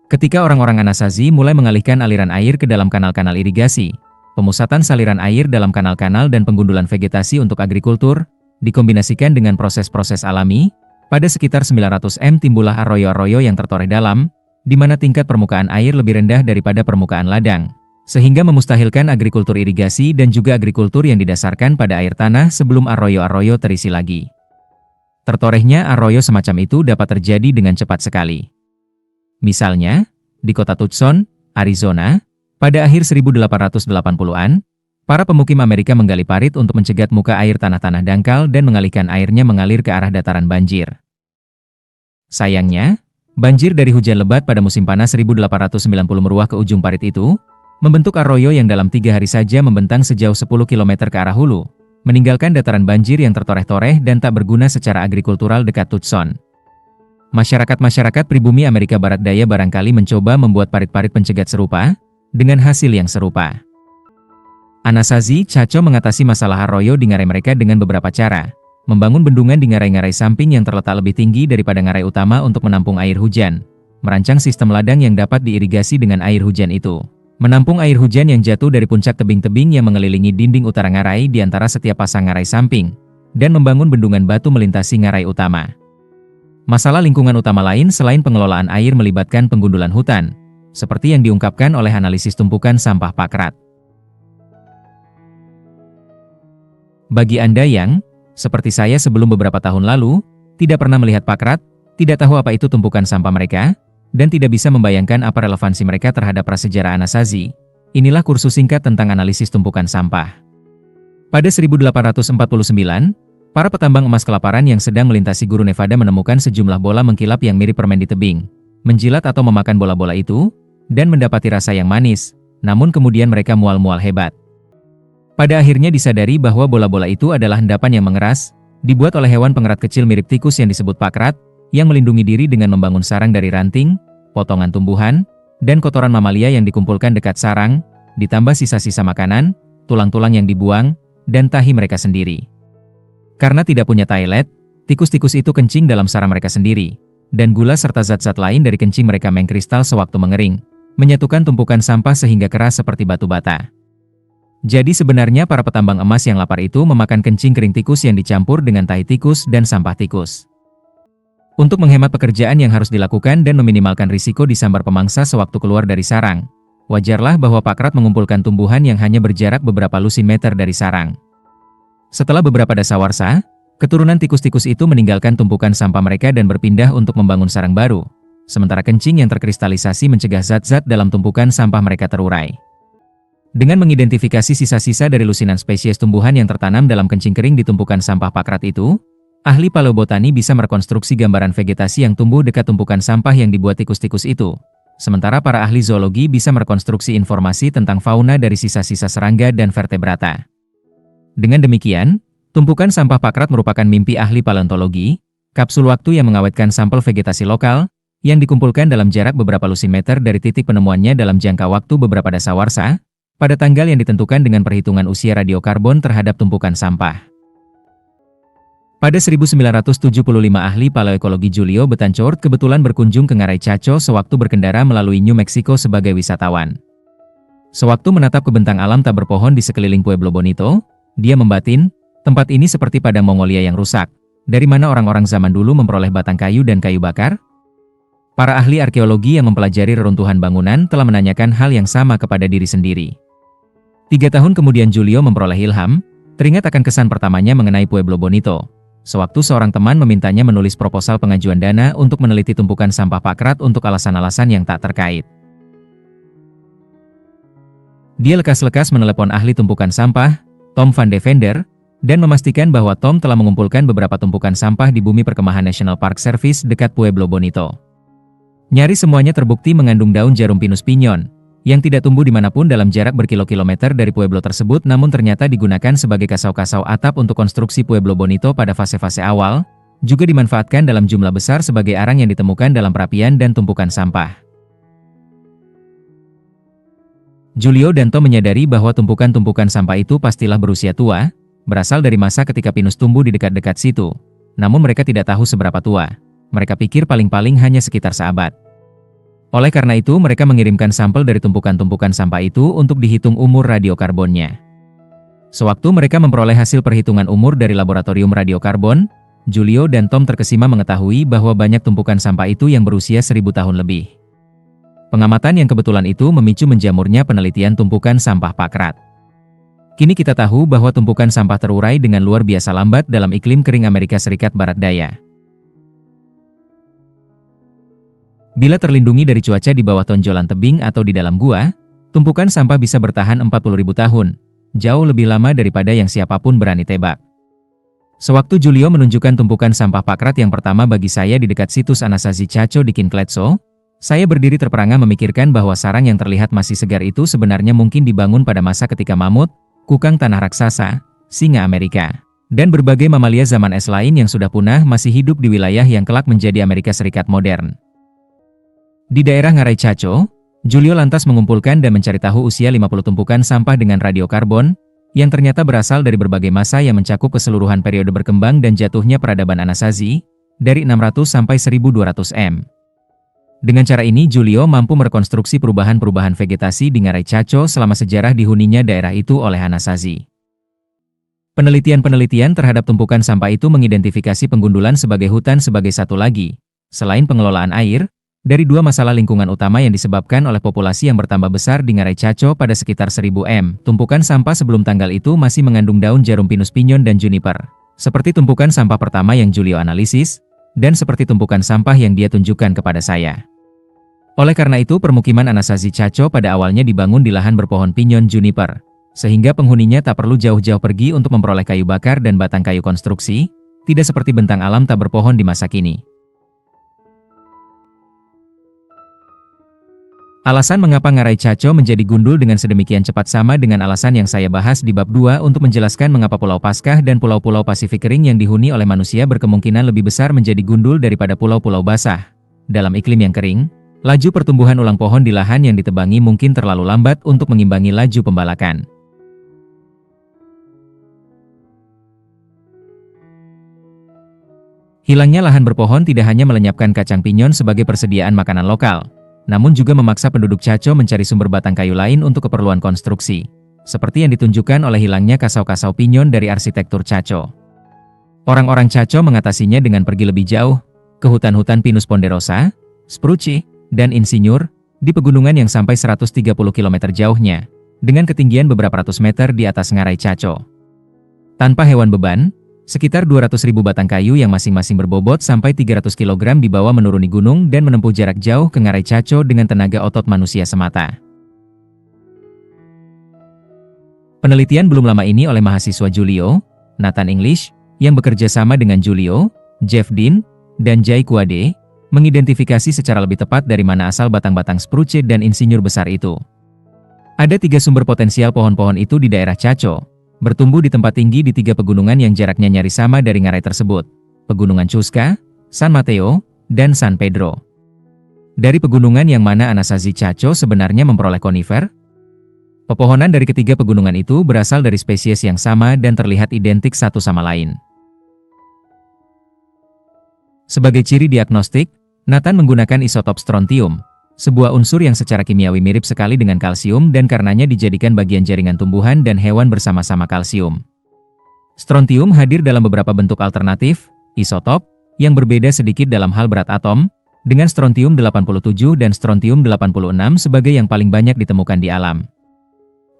Ketika orang-orang Anasazi mulai mengalihkan aliran air ke dalam kanal-kanal irigasi, pemusatan saliran air dalam kanal-kanal dan penggundulan vegetasi untuk agrikultur, dikombinasikan dengan proses-proses alami, pada sekitar 900 m timbullah arroyo-arroyo yang tertoreh dalam, di mana tingkat permukaan air lebih rendah daripada permukaan ladang, sehingga memustahilkan agrikultur irigasi dan juga agrikultur yang didasarkan pada air tanah sebelum arroyo-arroyo terisi lagi. Tertorehnya arroyo semacam itu dapat terjadi dengan cepat sekali. Misalnya, di kota Tucson, Arizona, pada akhir 1880-an, para pemukim Amerika menggali parit untuk mencegat muka air tanah-tanah dangkal dan mengalihkan airnya mengalir ke arah dataran banjir. Sayangnya, banjir dari hujan lebat pada musim panas 1890 meruah ke ujung parit itu, membentuk arroyo yang dalam 3 hari saja membentang sejauh 10 km ke arah hulu, meninggalkan dataran banjir yang tertoreh-toreh dan tak berguna secara agrikultural dekat Tucson. Masyarakat-masyarakat pribumi Amerika Barat Daya barangkali mencoba membuat parit-parit pencegat serupa, dengan hasil yang serupa. Anasazi Chaco mengatasi masalah arroyo di Ngarai mereka dengan beberapa cara, membangun bendungan di ngarai-ngarai samping yang terletak lebih tinggi daripada ngarai utama untuk menampung air hujan, merancang sistem ladang yang dapat diirigasi dengan air hujan itu, menampung air hujan yang jatuh dari puncak tebing-tebing yang mengelilingi dinding utara ngarai di antara setiap pasang ngarai samping, dan membangun bendungan batu melintasi ngarai utama. Masalah lingkungan utama lain selain pengelolaan air melibatkan penggundulan hutan, seperti yang diungkapkan oleh analisis tumpukan sampah Pakrat. Bagi Anda yang, seperti saya sebelum beberapa tahun lalu, tidak pernah melihat Pakrat, tidak tahu apa itu tumpukan sampah mereka, dan tidak bisa membayangkan apa relevansi mereka terhadap prasejarah Anasazi, inilah kursus singkat tentang analisis tumpukan sampah. Pada 1849, para petambang emas kelaparan yang sedang melintasi Guru Nevada menemukan sejumlah bola mengkilap yang mirip permen di tebing, menjilat atau memakan bola-bola itu, dan mendapati rasa yang manis, namun kemudian mereka mual-mual hebat. Pada akhirnya disadari bahwa bola-bola itu adalah endapan yang mengeras, dibuat oleh hewan pengerat kecil mirip tikus yang disebut Pakrat, yang melindungi diri dengan membangun sarang dari ranting, potongan tumbuhan, dan kotoran mamalia yang dikumpulkan dekat sarang, ditambah sisa-sisa makanan, tulang-tulang yang dibuang, dan tahi mereka sendiri. Karena tidak punya toilet, tikus-tikus itu kencing dalam sarang mereka sendiri, dan gula serta zat-zat lain dari kencing mereka mengkristal sewaktu mengering, menyatukan tumpukan sampah sehingga keras seperti batu bata. Jadi sebenarnya para petambang emas yang lapar itu memakan kencing kering tikus yang dicampur dengan tahi tikus dan sampah tikus. Untuk menghemat pekerjaan yang harus dilakukan dan meminimalkan risiko disambar pemangsa sewaktu keluar dari sarang, wajarlah bahwa Pakrat mengumpulkan tumbuhan yang hanya berjarak beberapa lusin meter dari sarang. Setelah beberapa dasawarsa, keturunan tikus-tikus itu meninggalkan tumpukan sampah mereka dan berpindah untuk membangun sarang baru, sementara kencing yang terkristalisasi mencegah zat-zat dalam tumpukan sampah mereka terurai. Dengan mengidentifikasi sisa-sisa dari lusinan spesies tumbuhan yang tertanam dalam kencing kering di tumpukan sampah Pakrat itu, Ahli paleobotani bisa merekonstruksi gambaran vegetasi yang tumbuh dekat tumpukan sampah yang dibuat tikus-tikus itu. Sementara para ahli zoologi bisa merekonstruksi informasi tentang fauna dari sisa-sisa serangga dan vertebrata. Dengan demikian, tumpukan sampah Pakrat merupakan mimpi ahli paleontologi, kapsul waktu yang mengawetkan sampel vegetasi lokal, yang dikumpulkan dalam jarak beberapa lusin meter dari titik penemuannya dalam jangka waktu beberapa dasawarsa, pada tanggal yang ditentukan dengan perhitungan usia radiokarbon terhadap tumpukan sampah. Pada 1975 ahli paleoekologi Julio Betancourt kebetulan berkunjung ke Ngarai Chaco sewaktu berkendara melalui New Mexico sebagai wisatawan. Sewaktu menatap ke bentang alam tak berpohon di sekeliling Pueblo Bonito, dia membatin, tempat ini seperti padang Mongolia yang rusak. Dari mana orang-orang zaman dulu memperoleh batang kayu dan kayu bakar? Para ahli arkeologi yang mempelajari reruntuhan bangunan telah menanyakan hal yang sama kepada diri sendiri. 3 tahun kemudian Julio memperoleh ilham, teringat akan kesan pertamanya mengenai Pueblo Bonito. Sewaktu seorang teman memintanya menulis proposal pengajuan dana untuk meneliti tumpukan sampah Pakrat untuk alasan-alasan yang tak terkait. Dia lekas-lekas menelepon ahli tumpukan sampah, Tom van de Vender, dan memastikan bahwa Tom telah mengumpulkan beberapa tumpukan sampah di bumi perkemahan National Park Service dekat Pueblo Bonito. Nyaris semuanya terbukti mengandung daun jarum pinus pinyon, yang tidak tumbuh dimanapun dalam jarak berkilo-kilometer dari Pueblo tersebut namun ternyata digunakan sebagai kasau-kasau atap untuk konstruksi Pueblo Bonito pada fase-fase awal, juga dimanfaatkan dalam jumlah besar sebagai arang yang ditemukan dalam perapian dan tumpukan sampah. Julio dan Tom menyadari bahwa tumpukan-tumpukan sampah itu pastilah berusia tua, berasal dari masa ketika pinus tumbuh di dekat-dekat situ. Namun mereka tidak tahu seberapa tua. Mereka pikir paling-paling hanya sekitar seabad. Oleh karena itu mereka mengirimkan sampel dari tumpukan-tumpukan sampah itu untuk dihitung umur radiokarbonnya. Sewaktu mereka memperoleh hasil perhitungan umur dari laboratorium radiokarbon, Julio dan Tom terkesima mengetahui bahwa banyak tumpukan sampah itu yang berusia 1000 tahun lebih. Pengamatan yang kebetulan itu memicu menjamurnya penelitian tumpukan sampah Pakrat. Kini kita tahu bahwa tumpukan sampah terurai dengan luar biasa lambat dalam iklim kering Amerika Serikat Barat Daya. Bila terlindungi dari cuaca di bawah tonjolan tebing atau di dalam gua, tumpukan sampah bisa bertahan 40.000 tahun, jauh lebih lama daripada yang siapapun berani tebak. Sewaktu Julio menunjukkan tumpukan sampah Pakrat yang pertama bagi saya di dekat situs Anasazi Chaco di Kincletso, saya berdiri terperangah memikirkan bahwa sarang yang terlihat masih segar itu sebenarnya mungkin dibangun pada masa ketika mamut, kukang tanah raksasa, singa Amerika, dan berbagai mamalia zaman es lain yang sudah punah masih hidup di wilayah yang kelak menjadi Amerika Serikat modern. Di daerah Ngarai Chaco, Julio lantas mengumpulkan dan mencari tahu usia 50 tumpukan sampah dengan radiokarbon, yang ternyata berasal dari berbagai masa yang mencakup keseluruhan periode berkembang dan jatuhnya peradaban Anasazi, dari 600 sampai 1200 M. Dengan cara ini Julio mampu merekonstruksi perubahan-perubahan vegetasi di Ngarai Chaco selama sejarah dihuninya daerah itu oleh Anasazi. Penelitian-penelitian terhadap tumpukan sampah itu mengidentifikasi penggundulan sebagai hutan sebagai satu lagi, selain pengelolaan air, dari 2 masalah lingkungan utama yang disebabkan oleh populasi yang bertambah besar di Ngarai Chaco pada sekitar 1000 M. Tumpukan sampah sebelum tanggal itu masih mengandung daun jarum pinus pinyon dan juniper, seperti tumpukan sampah pertama yang Julio analisis, dan seperti tumpukan sampah yang dia tunjukkan kepada saya. Oleh karena itu permukiman Anasazi Chaco pada awalnya dibangun di lahan berpohon pinyon juniper, sehingga penghuninya tak perlu jauh-jauh pergi untuk memperoleh kayu bakar dan batang kayu konstruksi, tidak seperti bentang alam tak berpohon di masa kini. Alasan mengapa Ngarai Chaco menjadi gundul dengan sedemikian cepat sama dengan alasan yang saya bahas di bab 2 untuk menjelaskan mengapa Pulau Paskah dan pulau-pulau Pasifik kering yang dihuni oleh manusia berkemungkinan lebih besar menjadi gundul daripada pulau-pulau basah. Dalam iklim yang kering, laju pertumbuhan ulang pohon di lahan yang ditebangi mungkin terlalu lambat untuk mengimbangi laju pembalakan. Hilangnya lahan berpohon tidak hanya melenyapkan kacang pinyon sebagai persediaan makanan lokal, namun juga memaksa penduduk Chaco mencari sumber batang kayu lain untuk keperluan konstruksi, seperti yang ditunjukkan oleh hilangnya kasau-kasau pinyon dari arsitektur Chaco. Orang-orang Chaco mengatasinya dengan pergi lebih jauh, ke hutan-hutan Pinus ponderosa, Spruce, dan Insinyur, di pegunungan yang sampai 130 km jauhnya, dengan ketinggian beberapa ratus meter di atas Ngarai Chaco. Tanpa hewan beban, sekitar 200.000 batang kayu yang masing-masing berbobot sampai 300 kg dibawa menuruni gunung dan menempuh jarak jauh ke Ngarai Chaco dengan tenaga otot manusia semata. Penelitian belum lama ini oleh mahasiswa Julio, Nathan English, yang bekerja sama dengan Julio, Jeff Dean, dan Jay Kuade, mengidentifikasi secara lebih tepat dari mana asal batang-batang spruce dan insinyur besar itu. Ada 3 sumber potensial pohon-pohon itu di daerah Chaco, bertumbuh di tempat tinggi di 3 pegunungan yang jaraknya nyaris sama dari ngarai tersebut, Pegunungan Chusca, San Mateo, dan San Pedro. Dari pegunungan yang mana Anasazi Chaco sebenarnya memperoleh konifer? Pepohonan dari ketiga pegunungan itu berasal dari spesies yang sama dan terlihat identik satu sama lain. Sebagai ciri diagnostik, Nathan menggunakan isotop strontium, sebuah unsur yang secara kimiawi mirip sekali dengan kalsium dan karenanya dijadikan bagian jaringan tumbuhan dan hewan bersama-sama kalsium. Strontium hadir dalam beberapa bentuk alternatif, isotop, yang berbeda sedikit dalam hal berat atom, dengan strontium 87 dan strontium 86 sebagai yang paling banyak ditemukan di alam.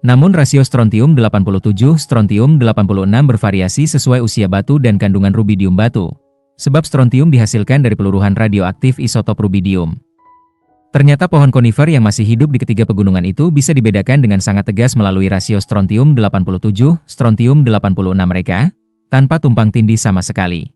Namun rasio strontium 87-strontium 86 bervariasi sesuai usia batu dan kandungan rubidium batu, sebab strontium dihasilkan dari peluruhan radioaktif isotop rubidium. Ternyata pohon konifer yang masih hidup di ketiga pegunungan itu bisa dibedakan dengan sangat tegas melalui rasio strontium 87-strontium 86 mereka, tanpa tumpang tindih sama sekali.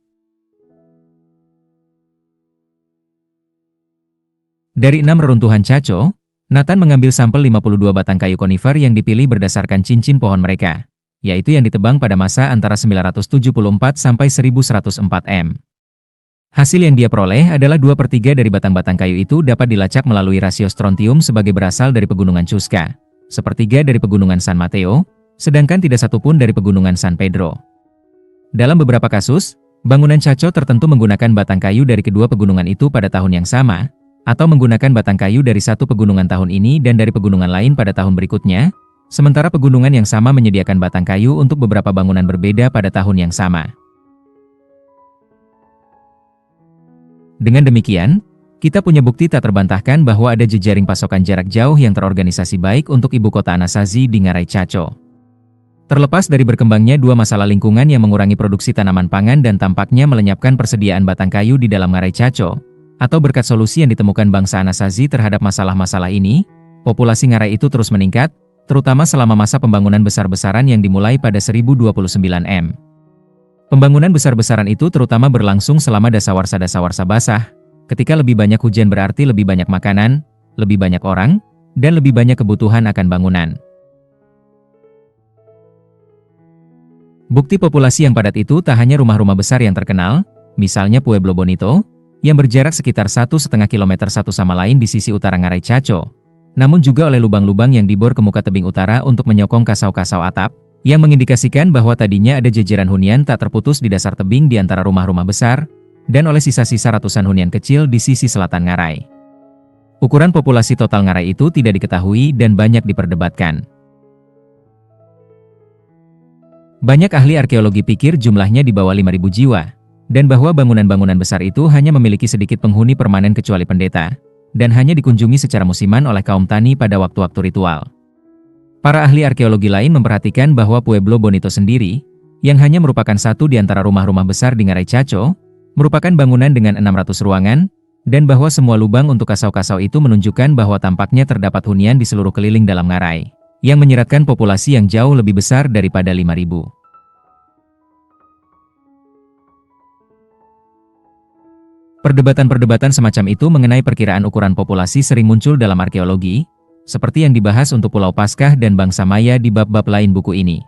Dari 6 reruntuhan Chaco, Nathan mengambil sampel 52 batang kayu konifer yang dipilih berdasarkan cincin pohon mereka, yaitu yang ditebang pada masa antara 974 sampai 1104 m. Hasil yang dia peroleh adalah 2/3 dari batang-batang kayu itu dapat dilacak melalui rasio strontium sebagai berasal dari pegunungan Chusca, 1/3 dari pegunungan San Mateo, sedangkan tidak satu pun dari pegunungan San Pedro. Dalam beberapa kasus, bangunan Chaco tertentu menggunakan batang kayu dari kedua pegunungan itu pada tahun yang sama, atau menggunakan batang kayu dari satu pegunungan tahun ini dan dari pegunungan lain pada tahun berikutnya, sementara pegunungan yang sama menyediakan batang kayu untuk beberapa bangunan berbeda pada tahun yang sama. Dengan demikian, kita punya bukti tak terbantahkan bahwa ada jejaring pasokan jarak jauh yang terorganisasi baik untuk ibu kota Anasazi di ngarai Chaco. Terlepas dari berkembangnya dua masalah lingkungan yang mengurangi produksi tanaman pangan dan tampaknya melenyapkan persediaan batang kayu di dalam ngarai Chaco, atau berkat solusi yang ditemukan bangsa Anasazi terhadap masalah-masalah ini, populasi ngarai itu terus meningkat, terutama selama masa pembangunan besar-besaran yang dimulai pada 1029 m. Pembangunan besar-besaran itu terutama berlangsung selama dasawarsa-dasawarsa basah, ketika lebih banyak hujan berarti lebih banyak makanan, lebih banyak orang, dan lebih banyak kebutuhan akan bangunan. Bukti populasi yang padat itu tak hanya rumah-rumah besar yang terkenal, misalnya Pueblo Bonito, yang berjarak sekitar 1,5 km satu sama lain di sisi utara ngarai Chaco, namun juga oleh lubang-lubang yang dibor ke muka tebing utara untuk menyokong kasau-kasau atap, yang mengindikasikan bahwa tadinya ada jejeran hunian tak terputus di dasar tebing di antara rumah-rumah besar, dan oleh sisa-sisa ratusan hunian kecil di sisi selatan ngarai. Ukuran populasi total ngarai itu tidak diketahui dan banyak diperdebatkan. Banyak ahli arkeologi pikir jumlahnya di bawah 5.000 jiwa, dan bahwa bangunan-bangunan besar itu hanya memiliki sedikit penghuni permanen kecuali pendeta, dan hanya dikunjungi secara musiman oleh kaum tani pada waktu-waktu ritual. Para ahli arkeologi lain memperhatikan bahwa Pueblo Bonito sendiri, yang hanya merupakan satu di antara rumah-rumah besar di ngarai Chaco, merupakan bangunan dengan 600 ruangan, dan bahwa semua lubang untuk kasau-kasau itu menunjukkan bahwa tampaknya terdapat hunian di seluruh keliling dalam ngarai, yang menyeratkan populasi yang jauh lebih besar daripada 5.000. Perdebatan-perdebatan semacam itu mengenai perkiraan ukuran populasi sering muncul dalam arkeologi, seperti yang dibahas untuk Pulau Paskah dan bangsa Maya di bab-bab lain buku ini.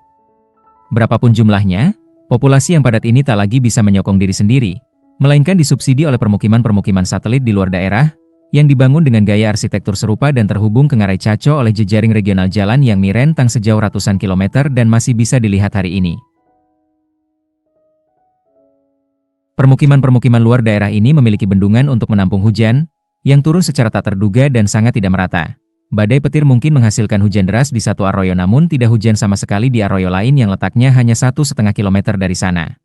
Berapapun jumlahnya, populasi yang padat ini tak lagi bisa menyokong diri sendiri, melainkan disubsidi oleh permukiman-permukiman satelit di luar daerah, yang dibangun dengan gaya arsitektur serupa dan terhubung ke ngarai Chaco oleh jejaring regional jalan yang mirentang sejauh ratusan kilometer dan masih bisa dilihat hari ini. Permukiman-permukiman luar daerah ini memiliki bendungan untuk menampung hujan, yang turun secara tak terduga dan sangat tidak merata. Badai petir mungkin menghasilkan hujan deras di satu arroyo namun tidak hujan sama sekali di arroyo lain yang letaknya hanya 1,5 kilometer dari sana.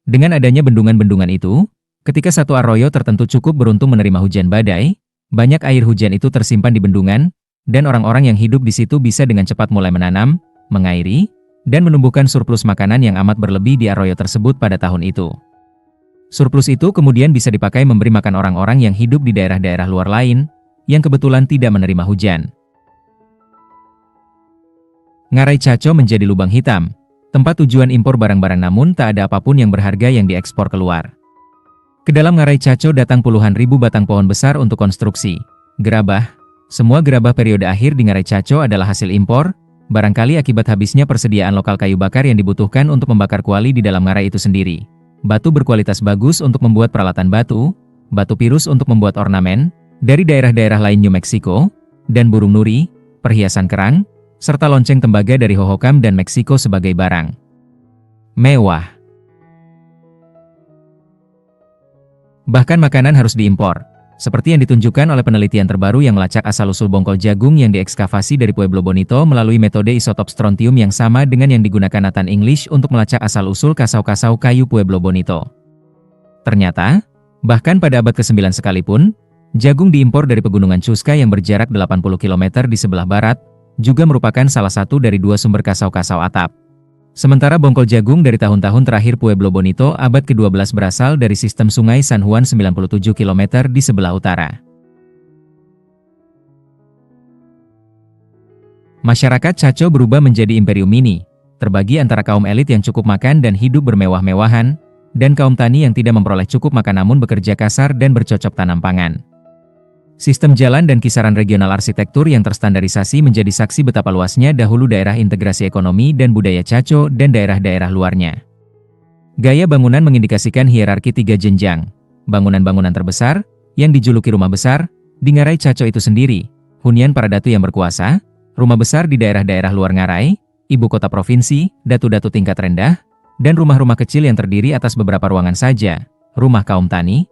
Dengan adanya bendungan-bendungan itu, ketika satu arroyo tertentu cukup beruntung menerima hujan badai, banyak air hujan itu tersimpan di bendungan, dan orang-orang yang hidup di situ bisa dengan cepat mulai menanam, mengairi, dan menumbuhkan surplus makanan yang amat berlebih di arroyo tersebut pada tahun itu. Surplus itu kemudian bisa dipakai memberi makan orang-orang yang hidup di daerah-daerah luar lain, yang kebetulan tidak menerima hujan. Ngarai Chaco menjadi lubang hitam, tempat tujuan impor barang-barang namun tak ada apapun yang berharga yang diekspor keluar. Ke dalam Ngarai Chaco datang puluhan ribu batang pohon besar untuk konstruksi. Gerabah. Semua gerabah periode akhir di Ngarai Chaco adalah hasil impor, barangkali akibat habisnya persediaan lokal kayu bakar yang dibutuhkan untuk membakar kuali di dalam ngarai itu sendiri. Batu berkualitas bagus untuk membuat peralatan batu, batu pirus untuk membuat ornamen, dari daerah-daerah lain New Mexico, dan burung nuri, perhiasan kerang, serta lonceng tembaga dari Hohokam dan Meksiko sebagai barang mewah. Bahkan makanan harus diimpor, seperti yang ditunjukkan oleh penelitian terbaru yang melacak asal-usul bongkol jagung yang diekskavasi dari Pueblo Bonito melalui metode isotop strontium yang sama dengan yang digunakan Nathan English untuk melacak asal-usul kasau-kasau kayu Pueblo Bonito. Ternyata, bahkan pada abad ke-9 sekalipun, jagung diimpor dari pegunungan Chusca yang berjarak 80 km di sebelah barat, juga merupakan salah satu dari dua sumber kasau-kasau atap. Sementara bongkol jagung dari tahun-tahun terakhir Pueblo Bonito abad ke-12 berasal dari sistem sungai San Juan 97 km di sebelah utara. Masyarakat Chaco berubah menjadi imperium mini, terbagi antara kaum elit yang cukup makan dan hidup bermewah-mewahan, dan kaum tani yang tidak memperoleh cukup makan namun bekerja kasar dan bercocok tanam pangan. Sistem jalan dan kisaran regional arsitektur yang terstandarisasi menjadi saksi betapa luasnya dahulu daerah integrasi ekonomi dan budaya Chaco dan daerah-daerah luarnya. Gaya bangunan mengindikasikan hierarki 3 jenjang. Bangunan-bangunan terbesar, yang dijuluki rumah besar, di Ngarai Chaco itu sendiri, hunian para datu yang berkuasa, rumah besar di daerah-daerah luar Ngarai, ibu kota provinsi, datu-datu tingkat rendah, dan rumah-rumah kecil yang terdiri atas beberapa ruangan saja, rumah kaum tani.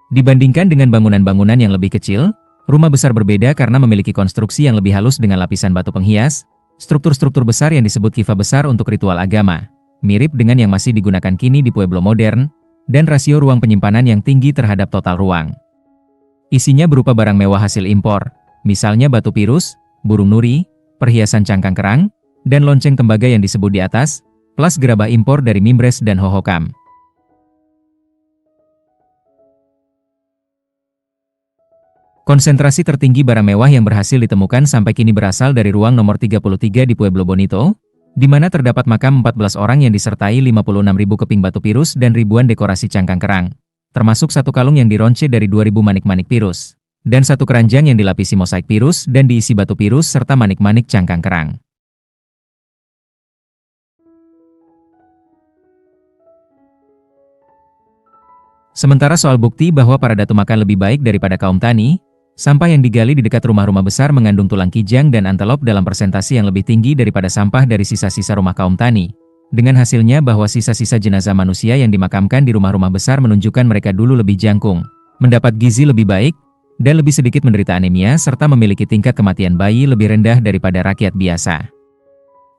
Dibandingkan dengan bangunan-bangunan yang lebih kecil, rumah besar berbeda karena memiliki konstruksi yang lebih halus dengan lapisan batu penghias, struktur-struktur besar yang disebut kiva besar untuk ritual agama, mirip dengan yang masih digunakan kini di Pueblo modern, dan rasio ruang penyimpanan yang tinggi terhadap total ruang. Isinya berupa barang mewah hasil impor, misalnya batu pirus, burung nuri, perhiasan cangkang kerang, dan lonceng tembaga yang disebut di atas, plus gerabah impor dari Mimbres dan Hohokam. Konsentrasi tertinggi barang mewah yang berhasil ditemukan sampai kini berasal dari ruang nomor 33 di Pueblo Bonito, di mana terdapat makam 14 orang yang disertai 56.000 keping batu pirus dan ribuan dekorasi cangkang kerang, termasuk satu kalung yang dironce dari 2.000 manik-manik pirus, dan satu keranjang yang dilapisi mosaik pirus dan diisi batu pirus serta manik-manik cangkang kerang. Sementara soal bukti bahwa para datu makan lebih baik daripada kaum tani, sampah yang digali di dekat rumah-rumah besar mengandung tulang kijang dan antelop dalam persentase yang lebih tinggi daripada sampah dari sisa-sisa rumah kaum tani. Dengan hasilnya bahwa sisa-sisa jenazah manusia yang dimakamkan di rumah-rumah besar menunjukkan mereka dulu lebih jangkung, mendapat gizi lebih baik, dan lebih sedikit menderita anemia serta memiliki tingkat kematian bayi lebih rendah daripada rakyat biasa.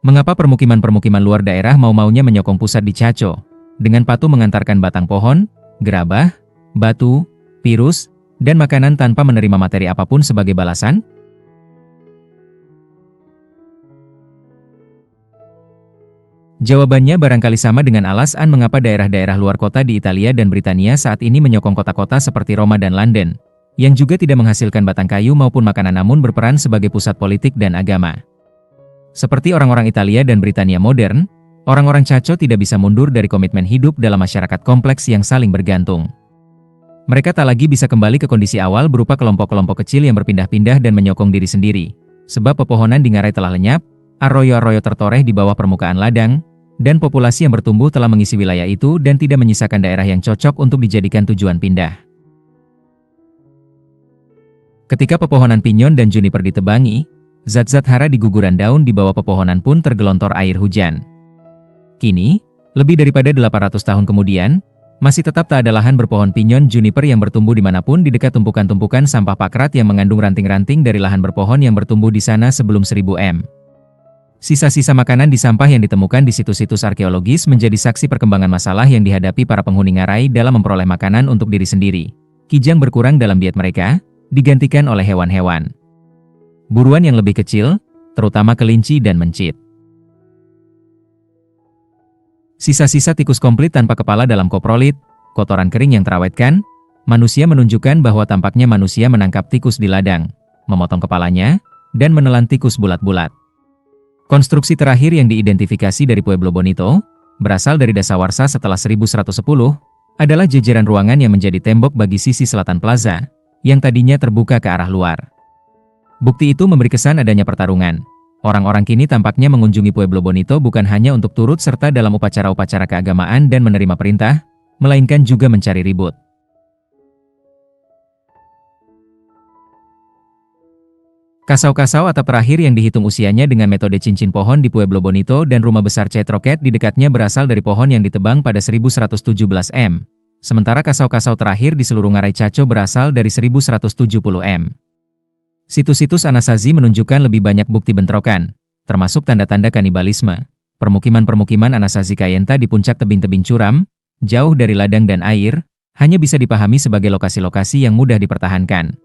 Mengapa permukiman-permukiman luar daerah mau-maunya menyokong pusat di Chaco, dengan patuh mengantarkan batang pohon, gerabah, batu, pirus, dan makanan tanpa menerima materi apapun sebagai balasan? Jawabannya barangkali sama dengan alasan mengapa daerah-daerah luar kota di Italia dan Britania saat ini menyokong kota-kota seperti Roma dan London, yang juga tidak menghasilkan batang kayu maupun makanan namun berperan sebagai pusat politik dan agama. Seperti orang-orang Italia dan Britania modern, orang-orang Chaco tidak bisa mundur dari komitmen hidup dalam masyarakat kompleks yang saling bergantung. Mereka tak lagi bisa kembali ke kondisi awal berupa kelompok-kelompok kecil yang berpindah-pindah dan menyokong diri sendiri. Sebab pepohonan di Ngarai telah lenyap, arroyo-arroyo tertoreh di bawah permukaan ladang, dan populasi yang bertumbuh telah mengisi wilayah itu dan tidak menyisakan daerah yang cocok untuk dijadikan tujuan pindah. Ketika pepohonan pinyon dan juniper ditebangi, zat-zat hara di guguran daun di bawah pepohonan pun tergelontor air hujan. Kini, lebih daripada 800 tahun kemudian, masih tetap tak ada lahan berpohon pinyon juniper yang bertumbuh dimanapun di dekat tumpukan-tumpukan sampah pakrat yang mengandung ranting-ranting dari lahan berpohon yang bertumbuh di sana sebelum 1000 M. Sisa-sisa makanan di sampah yang ditemukan di situs-situs arkeologis menjadi saksi perkembangan masalah yang dihadapi para penghuni Ngarai dalam memperoleh makanan untuk diri sendiri. Kijang berkurang dalam diet mereka, digantikan oleh hewan-hewan buruan yang lebih kecil, terutama kelinci dan mencit. Sisa-sisa tikus komplit tanpa kepala dalam koprolit, kotoran kering yang terawetkan, manusia menunjukkan bahwa tampaknya manusia menangkap tikus di ladang, memotong kepalanya, dan menelan tikus bulat-bulat. Konstruksi terakhir yang diidentifikasi dari Pueblo Bonito, berasal dari dasawarsa setelah 1110, adalah jejeran ruangan yang menjadi tembok bagi sisi selatan plaza, yang tadinya terbuka ke arah luar. Bukti itu memberi kesan adanya pertarungan. Orang-orang kini tampaknya mengunjungi Pueblo Bonito bukan hanya untuk turut serta dalam upacara-upacara keagamaan dan menerima perintah, melainkan juga mencari ribut. Kasau-kasau atap terakhir yang dihitung usianya dengan metode cincin pohon di Pueblo Bonito dan rumah besar Chet Rocket di dekatnya berasal dari pohon yang ditebang pada 1117 m. Sementara kasau-kasau terakhir di seluruh Ngarai Chaco berasal dari 1170 m. Situs-situs Anasazi menunjukkan lebih banyak bukti bentrokan, termasuk tanda-tanda kanibalisme. Permukiman-permukiman Anasazi Kayenta di puncak tebing-tebing curam, jauh dari ladang dan air, hanya bisa dipahami sebagai lokasi-lokasi yang mudah dipertahankan.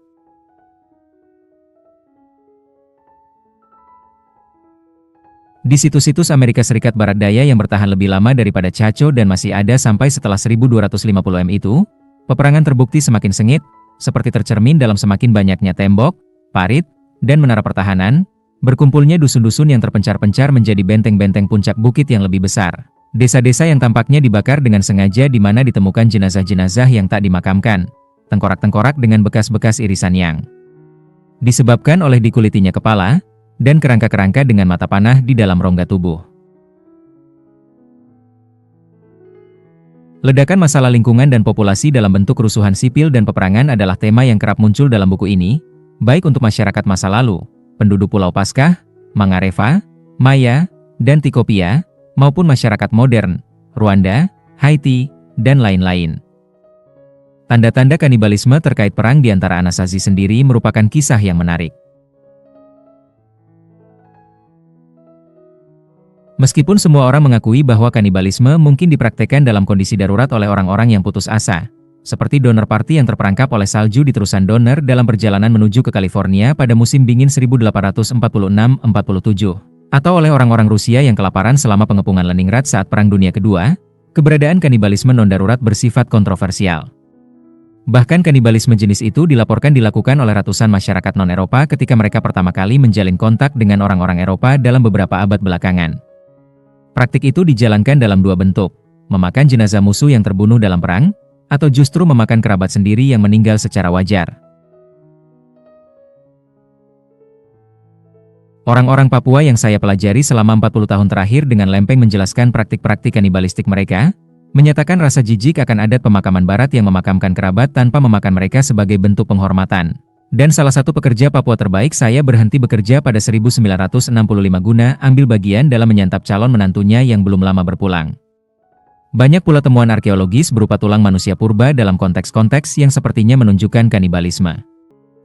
Di situs-situs Amerika Serikat Barat Daya yang bertahan lebih lama daripada Chaco dan masih ada sampai setelah 1250 m itu, peperangan terbukti semakin sengit, seperti tercermin dalam semakin banyaknya tembok, parit, dan menara pertahanan, berkumpulnya dusun-dusun yang terpencar-pencar menjadi benteng-benteng puncak bukit yang lebih besar. Desa-desa yang tampaknya dibakar dengan sengaja di mana ditemukan jenazah-jenazah yang tak dimakamkan, tengkorak-tengkorak dengan bekas-bekas irisan yang disebabkan oleh dikulitinya kepala, dan kerangka-kerangka dengan mata panah di dalam rongga tubuh. Ledakan masalah lingkungan dan populasi dalam bentuk kerusuhan sipil dan peperangan adalah tema yang kerap muncul dalam buku ini, baik untuk masyarakat masa lalu, penduduk Pulau Paskah, Mangareva, Maya, dan Tikopia, maupun masyarakat modern, Rwanda, Haiti, dan lain-lain. Tanda-tanda kanibalisme terkait perang di antara Anasazi sendiri merupakan kisah yang menarik. Meskipun semua orang mengakui bahwa kanibalisme mungkin dipraktekkan dalam kondisi darurat oleh orang-orang yang putus asa, seperti donor party yang terperangkap oleh salju di terusan Donner dalam perjalanan menuju ke California pada musim dingin 1846-47, atau oleh orang-orang Rusia yang kelaparan selama pengepungan Leningrad saat Perang Dunia Kedua, keberadaan kanibalisme non-darurat bersifat kontroversial. Bahkan kanibalisme jenis itu dilaporkan dilakukan oleh ratusan masyarakat non-Eropa ketika mereka pertama kali menjalin kontak dengan orang-orang Eropa dalam beberapa abad belakangan. Praktik itu dijalankan dalam dua bentuk, memakan jenazah musuh yang terbunuh dalam perang, atau justru memakan kerabat sendiri yang meninggal secara wajar. Orang-orang Papua yang saya pelajari selama 40 tahun terakhir dengan lempeng menjelaskan praktik-praktik kanibalistik mereka, menyatakan rasa jijik akan adat pemakaman barat yang memakamkan kerabat tanpa memakan mereka sebagai bentuk penghormatan. Dan salah satu pekerja Papua terbaik saya berhenti bekerja pada 1965 guna ambil bagian dalam menyantap calon menantunya yang belum lama berpulang. Banyak pula temuan arkeologis berupa tulang manusia purba dalam konteks-konteks yang sepertinya menunjukkan kanibalisme.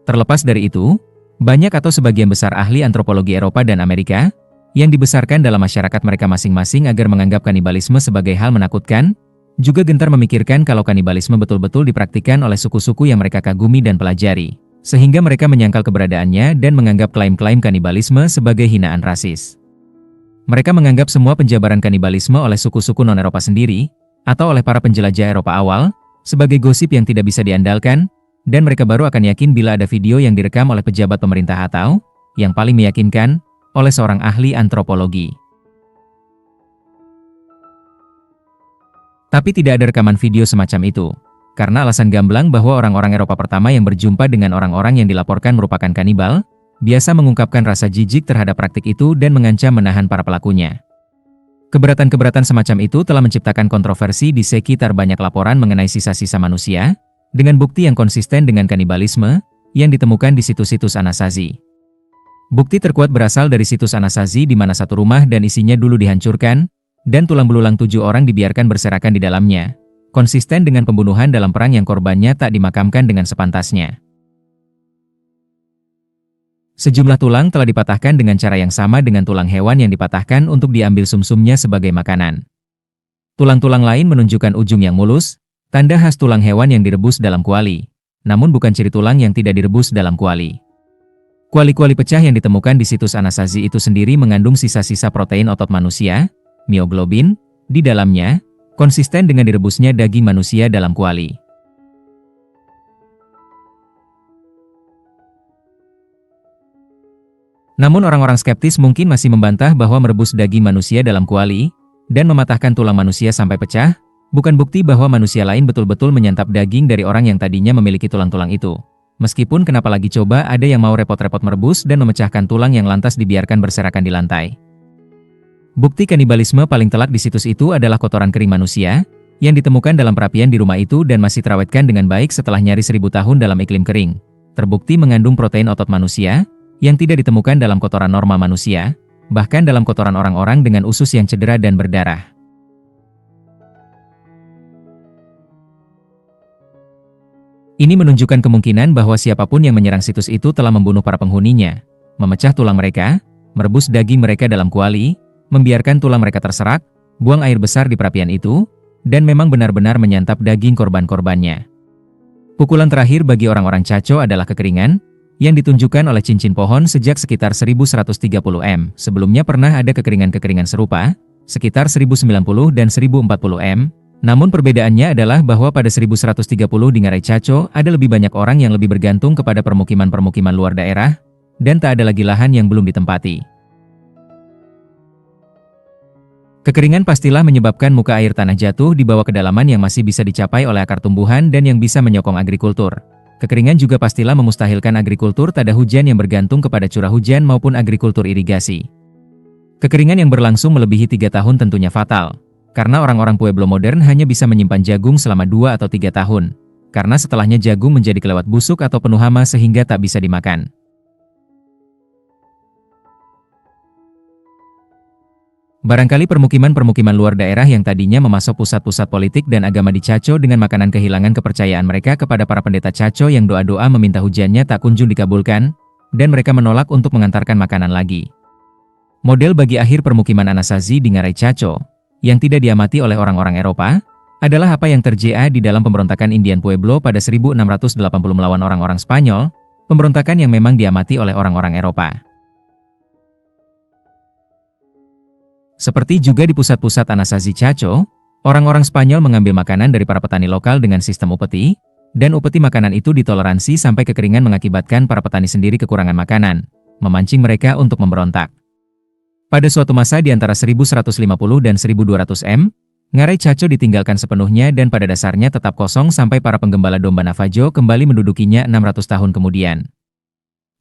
Terlepas dari itu, banyak atau sebagian besar ahli antropologi Eropa dan Amerika, yang dibesarkan dalam masyarakat mereka masing-masing agar menganggap kanibalisme sebagai hal menakutkan, juga gentar memikirkan kalau kanibalisme betul-betul dipraktikkan oleh suku-suku yang mereka kagumi dan pelajari. Sehingga mereka menyangkal keberadaannya dan menganggap klaim-klaim kanibalisme sebagai hinaan rasis. Mereka menganggap semua penjabaran kanibalisme oleh suku-suku non-Eropa sendiri, atau oleh para penjelajah Eropa awal, sebagai gosip yang tidak bisa diandalkan, dan mereka baru akan yakin bila ada video yang direkam oleh pejabat pemerintah atau, yang paling meyakinkan, oleh seorang ahli antropologi. Tapi tidak ada rekaman video semacam itu. Karena alasan gamblang bahwa orang-orang Eropa pertama yang berjumpa dengan orang-orang yang dilaporkan merupakan kanibal, biasa mengungkapkan rasa jijik terhadap praktik itu dan mengancam menahan para pelakunya. Keberatan-keberatan semacam itu telah menciptakan kontroversi di sekitar banyak laporan mengenai sisa-sisa manusia, dengan bukti yang konsisten dengan kanibalisme, yang ditemukan di situs-situs Anasazi. Bukti terkuat berasal dari situs Anasazi di mana satu rumah dan isinya dulu dihancurkan, dan tulang belulang 7 orang dibiarkan berserakan di dalamnya. Konsisten dengan pembunuhan dalam perang yang korbannya tak dimakamkan dengan sepantasnya. Sejumlah tulang telah dipatahkan dengan cara yang sama dengan tulang hewan yang dipatahkan untuk diambil sumsumnya sebagai makanan. Tulang-tulang lain menunjukkan ujung yang mulus, tanda khas tulang hewan yang direbus dalam kuali, namun bukan ciri tulang yang tidak direbus dalam kuali. Kuali-kuali pecah yang ditemukan di situs Anasazi itu sendiri mengandung sisa-sisa protein otot manusia, mioglobin, di dalamnya, konsisten dengan direbusnya daging manusia dalam kuali. Namun orang-orang skeptis mungkin masih membantah bahwa merebus daging manusia dalam kuali, dan mematahkan tulang manusia sampai pecah, bukan bukti bahwa manusia lain betul-betul menyantap daging dari orang yang tadinya memiliki tulang-tulang itu. Meskipun kenapa lagi coba ada yang mau repot-repot merebus dan memecahkan tulang yang lantas dibiarkan berserakan di lantai. Bukti kanibalisme paling telak di situs itu adalah kotoran kering manusia, yang ditemukan dalam perapian di rumah itu dan masih terawetkan dengan baik setelah nyaris 1000 tahun dalam iklim kering. Terbukti mengandung protein otot manusia, yang tidak ditemukan dalam kotoran normal manusia, bahkan dalam kotoran orang-orang dengan usus yang cedera dan berdarah. Ini menunjukkan kemungkinan bahwa siapapun yang menyerang situs itu telah membunuh para penghuninya, memecah tulang mereka, merebus daging mereka dalam kuali, membiarkan tulang mereka terserak, buang air besar di perapian itu, dan memang benar-benar menyantap daging korban-korbannya. Pukulan terakhir bagi orang-orang Chaco adalah kekeringan, yang ditunjukkan oleh cincin pohon sejak sekitar 1130 m. Sebelumnya pernah ada kekeringan-kekeringan serupa, sekitar 1090 dan 1040 m. Namun perbedaannya adalah bahwa pada 1130 di Ngarai Chaco ada lebih banyak orang yang lebih bergantung kepada permukiman-permukiman luar daerah, dan tak ada lagi lahan yang belum ditempati. Kekeringan pastilah menyebabkan muka air tanah jatuh di bawah kedalaman yang masih bisa dicapai oleh akar tumbuhan dan yang bisa menyokong agrikultur. Kekeringan juga pastilah memustahilkan agrikultur tada hujan yang bergantung kepada curah hujan maupun agrikultur irigasi. Kekeringan yang berlangsung melebihi 3 tahun tentunya fatal, karena orang-orang Pueblo modern hanya bisa menyimpan jagung selama 2 atau 3 tahun, karena setelahnya jagung menjadi kelewat busuk atau penuh hama sehingga tak bisa dimakan. Barangkali permukiman-permukiman luar daerah yang tadinya memasok pusat-pusat politik dan agama di Chaco dengan makanan kehilangan kepercayaan mereka kepada para pendeta Chaco yang doa-doa meminta hujannya tak kunjung dikabulkan, dan mereka menolak untuk mengantarkan makanan lagi. Model bagi akhir permukiman Anasazi di Ngarai Chaco, yang tidak diamati oleh orang-orang Eropa, adalah apa yang terjadi di dalam pemberontakan Indian Pueblo pada 1680 melawan orang-orang Spanyol, pemberontakan yang memang diamati oleh orang-orang Eropa. Seperti juga di pusat-pusat Anasazi Chaco, orang-orang Spanyol mengambil makanan dari para petani lokal dengan sistem upeti, dan upeti makanan itu ditoleransi sampai kekeringan mengakibatkan para petani sendiri kekurangan makanan, memancing mereka untuk memberontak. Pada suatu masa di antara 1150 dan 1200 m, Ngarai Chaco ditinggalkan sepenuhnya dan pada dasarnya tetap kosong sampai para penggembala domba Navajo kembali mendudukinya 600 tahun kemudian.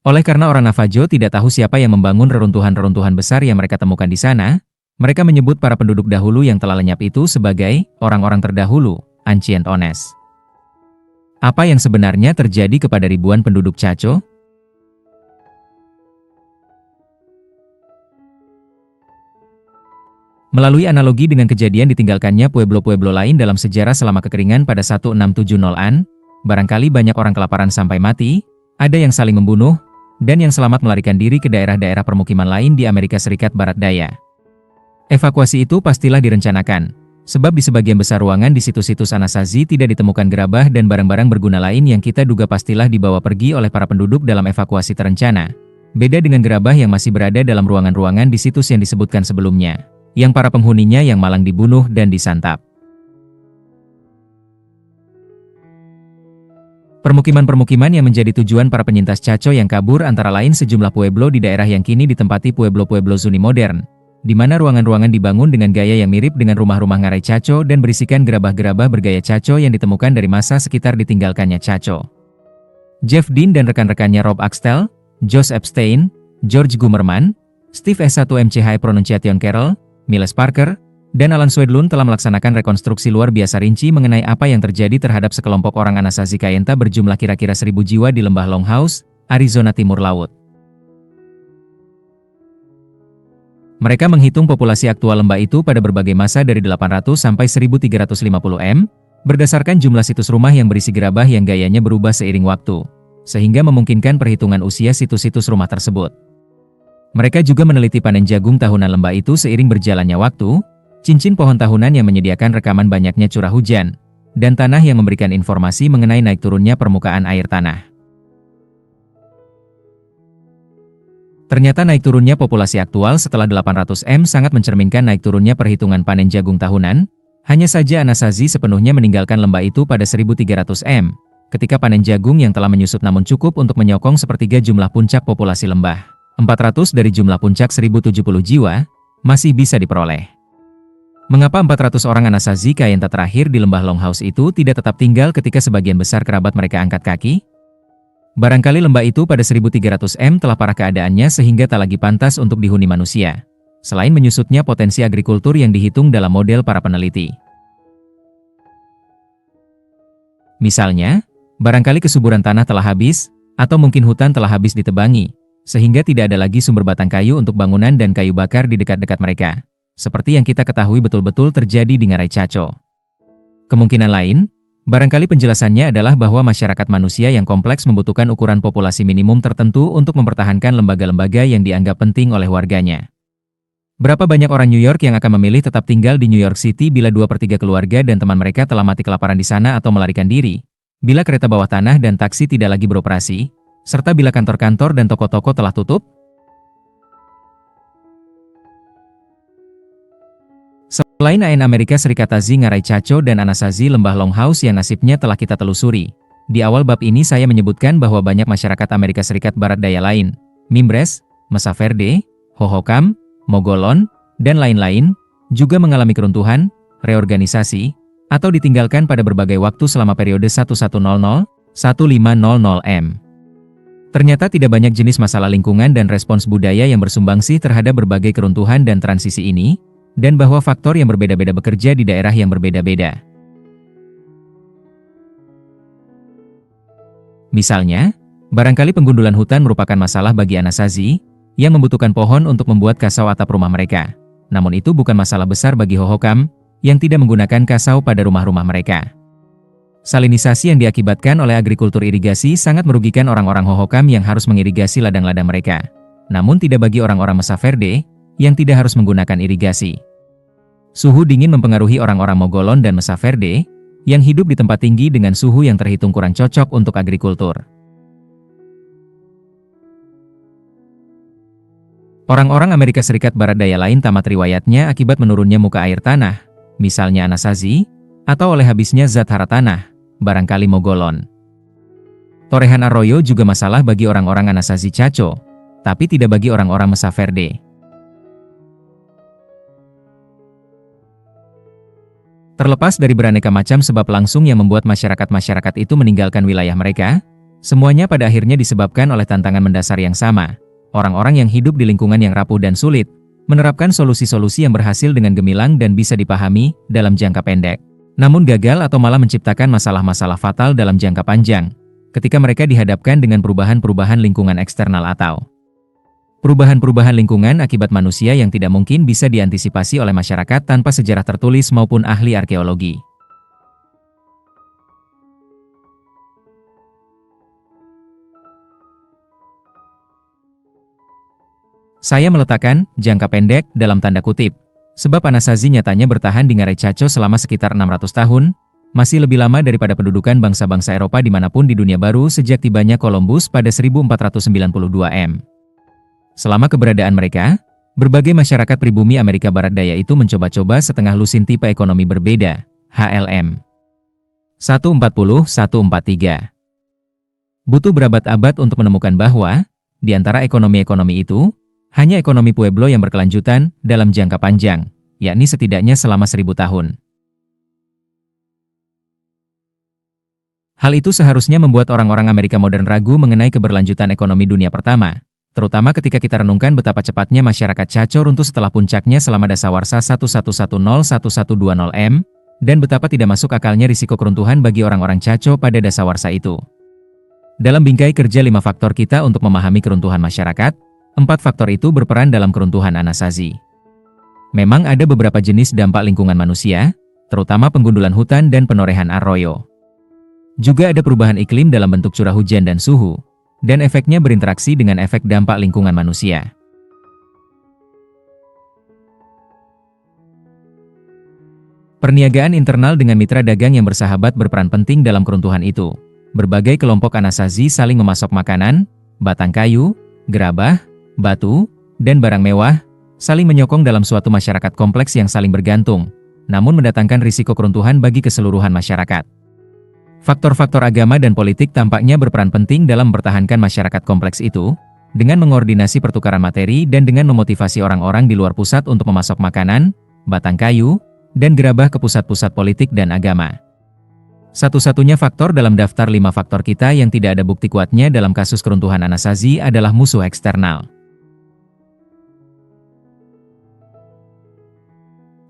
Oleh karena orang Navajo tidak tahu siapa yang membangun reruntuhan-reruntuhan besar yang mereka temukan di sana, mereka menyebut para penduduk dahulu yang telah lenyap itu sebagai orang-orang terdahulu, Ancient Ones. Apa yang sebenarnya terjadi kepada ribuan penduduk Chaco? Melalui analogi dengan kejadian ditinggalkannya pueblo-pueblo lain dalam sejarah selama kekeringan pada 1670-an, barangkali banyak orang kelaparan sampai mati, ada yang saling membunuh, dan yang selamat melarikan diri ke daerah-daerah permukiman lain di Amerika Serikat Barat Daya. Evakuasi itu pastilah direncanakan, sebab di sebagian besar ruangan di situs-situs Anasazi tidak ditemukan gerabah dan barang-barang berguna lain yang kita duga pastilah dibawa pergi oleh para penduduk dalam evakuasi terencana. Beda dengan gerabah yang masih berada dalam ruangan-ruangan di situs yang disebutkan sebelumnya, yang para penghuninya yang malang dibunuh dan disantap. Permukiman-permukiman yang menjadi tujuan para penyintas Chaco yang kabur antara lain sejumlah pueblo di daerah yang kini ditempati pueblo-pueblo Zuni modern, di mana ruangan-ruangan dibangun dengan gaya yang mirip dengan rumah-rumah Ngarai Chaco dan berisikan gerabah-gerabah bergaya Chaco yang ditemukan dari masa sekitar ditinggalkannya Chaco. Jeff Dean dan rekan-rekannya Rob Axtell, Josh Epstein, George Gumerman, Steve S1MCH Pronunciation Carroll, Miles Parker, dan Alan Swedlund telah melaksanakan rekonstruksi luar biasa rinci mengenai apa yang terjadi terhadap sekelompok orang Anasazi Kayenta berjumlah kira-kira 1000 jiwa di lembah Longhouse, Arizona Timur Laut. Mereka menghitung populasi aktual lembah itu pada berbagai masa dari 800 sampai 1350 m, berdasarkan jumlah situs rumah yang berisi gerabah yang gayanya berubah seiring waktu, sehingga memungkinkan perhitungan usia situs-situs rumah tersebut. Mereka juga meneliti panen jagung tahunan lembah itu seiring berjalannya waktu, cincin pohon tahunan yang menyediakan rekaman banyaknya curah hujan, dan tanah yang memberikan informasi mengenai naik turunnya permukaan air tanah. Ternyata naik turunnya populasi aktual setelah 800 m sangat mencerminkan naik turunnya perhitungan panen jagung tahunan. Hanya saja Anasazi sepenuhnya meninggalkan lembah itu pada 1300 m, ketika panen jagung yang telah menyusut namun cukup untuk menyokong sepertiga jumlah puncak populasi lembah. 400 dari jumlah puncak 1070 jiwa, masih bisa diperoleh. Mengapa 400 orang Anasazi Kayenta terakhir di lembah Longhouse itu tidak tetap tinggal ketika sebagian besar kerabat mereka angkat kaki? Barangkali lembah itu pada 1300 M telah parah keadaannya sehingga tak lagi pantas untuk dihuni manusia. Selain menyusutnya potensi agrikultur yang dihitung dalam model para peneliti. Misalnya, barangkali kesuburan tanah telah habis, atau mungkin hutan telah habis ditebangi, sehingga tidak ada lagi sumber batang kayu untuk bangunan dan kayu bakar di dekat-dekat mereka. Seperti yang kita ketahui betul-betul terjadi di Ngarai Chaco. Kemungkinan lain, barangkali penjelasannya adalah bahwa masyarakat manusia yang kompleks membutuhkan ukuran populasi minimum tertentu untuk mempertahankan lembaga-lembaga yang dianggap penting oleh warganya. Berapa banyak orang New York yang akan memilih tetap tinggal di New York City bila 2/3 keluarga dan teman mereka telah mati kelaparan di sana atau melarikan diri, bila kereta bawah tanah dan taksi tidak lagi beroperasi, serta bila kantor-kantor dan toko-toko telah tutup? Selain AN Amerika Serikat Tazi Ngarai Chaco dan Anasazi Lembah Longhouse yang nasibnya telah kita telusuri, di awal bab ini saya menyebutkan bahwa banyak masyarakat Amerika Serikat Barat Daya lain, Mimbres, Mesa Verde, Hohokam, Mogolon, dan lain-lain, juga mengalami keruntuhan, reorganisasi, atau ditinggalkan pada berbagai waktu selama periode 1100–1500 M. Ternyata tidak banyak jenis masalah lingkungan dan respons budaya yang bersumbangsi terhadap berbagai keruntuhan dan transisi ini, dan bahwa faktor yang berbeda-beda bekerja di daerah yang berbeda-beda. Misalnya, barangkali penggundulan hutan merupakan masalah bagi Anasazi, yang membutuhkan pohon untuk membuat kasau atap rumah mereka. Namun itu bukan masalah besar bagi Hohokam, yang tidak menggunakan kasau pada rumah-rumah mereka. Salinisasi yang diakibatkan oleh agrikultur irigasi sangat merugikan orang-orang Hohokam yang harus mengirigasi ladang-ladang mereka. Namun tidak bagi orang-orang Mesa Verde, yang tidak harus menggunakan irigasi. Suhu dingin mempengaruhi orang-orang Mogolon dan Mesa Verde, yang hidup di tempat tinggi dengan suhu yang terhitung kurang cocok untuk agrikultur. Orang-orang Amerika Serikat Barat Daya lain tamat riwayatnya akibat menurunnya muka air tanah, misalnya Anasazi, atau oleh habisnya zat hara tanah, barangkali Mogolon. Torehan Arroyo juga masalah bagi orang-orang Anasazi Chaco, tapi tidak bagi orang-orang Mesa Verde. Terlepas dari beraneka macam sebab langsung yang membuat masyarakat-masyarakat itu meninggalkan wilayah mereka, semuanya pada akhirnya disebabkan oleh tantangan mendasar yang sama. Orang-orang yang hidup di lingkungan yang rapuh dan sulit, menerapkan solusi-solusi yang berhasil dengan gemilang dan bisa dipahami dalam jangka pendek. Namun gagal atau malah menciptakan masalah-masalah fatal dalam jangka panjang, ketika mereka dihadapkan dengan perubahan-perubahan lingkungan eksternal atau perubahan-perubahan lingkungan akibat manusia yang tidak mungkin bisa diantisipasi oleh masyarakat tanpa sejarah tertulis maupun ahli arkeologi. Saya meletakkan jangka pendek dalam tanda kutip, sebab Anasazi nyatanya bertahan di Ngarai Chaco selama sekitar 600 tahun, masih lebih lama daripada pendudukan bangsa-bangsa Eropa dimanapun di dunia baru sejak tibanya Columbus pada 1492 M. Selama keberadaan mereka, berbagai masyarakat pribumi Amerika Barat Daya itu mencoba-coba setengah lusin tipe ekonomi berbeda, HLM. 140–143. Butuh berabad-abad untuk menemukan bahwa, di antara ekonomi-ekonomi itu, hanya ekonomi Pueblo yang berkelanjutan dalam jangka panjang, yakni setidaknya selama 1000 tahun. Hal itu seharusnya membuat orang-orang Amerika modern ragu mengenai keberlanjutan ekonomi dunia pertama, terutama ketika kita renungkan betapa cepatnya masyarakat Chaco runtuh setelah puncaknya selama dasawarsa 1110–1120 M, dan betapa tidak masuk akalnya risiko keruntuhan bagi orang-orang Chaco pada dasawarsa itu. Dalam bingkai kerja 5 faktor kita untuk memahami keruntuhan masyarakat, 4 faktor itu berperan dalam keruntuhan Anasazi. Memang ada beberapa jenis dampak lingkungan manusia, terutama penggundulan hutan dan penorehan arroyo. Juga ada perubahan iklim dalam bentuk curah hujan dan suhu, dan efeknya berinteraksi dengan efek dampak lingkungan manusia. Perniagaan internal dengan mitra dagang yang bersahabat berperan penting dalam keruntuhan itu. Berbagai kelompok Anasazi saling memasok makanan, batang kayu, gerabah, batu, dan barang mewah, saling menyokong dalam suatu masyarakat kompleks yang saling bergantung, namun mendatangkan risiko keruntuhan bagi keseluruhan masyarakat. Faktor-faktor agama dan politik tampaknya berperan penting dalam mempertahankan masyarakat kompleks itu, dengan mengordinasi pertukaran materi dan dengan memotivasi orang-orang di luar pusat untuk memasok makanan, batang kayu, dan gerabah ke pusat-pusat politik dan agama. Satu-satunya faktor dalam daftar 5 faktor kita yang tidak ada bukti kuatnya dalam kasus keruntuhan Anasazi adalah musuh eksternal.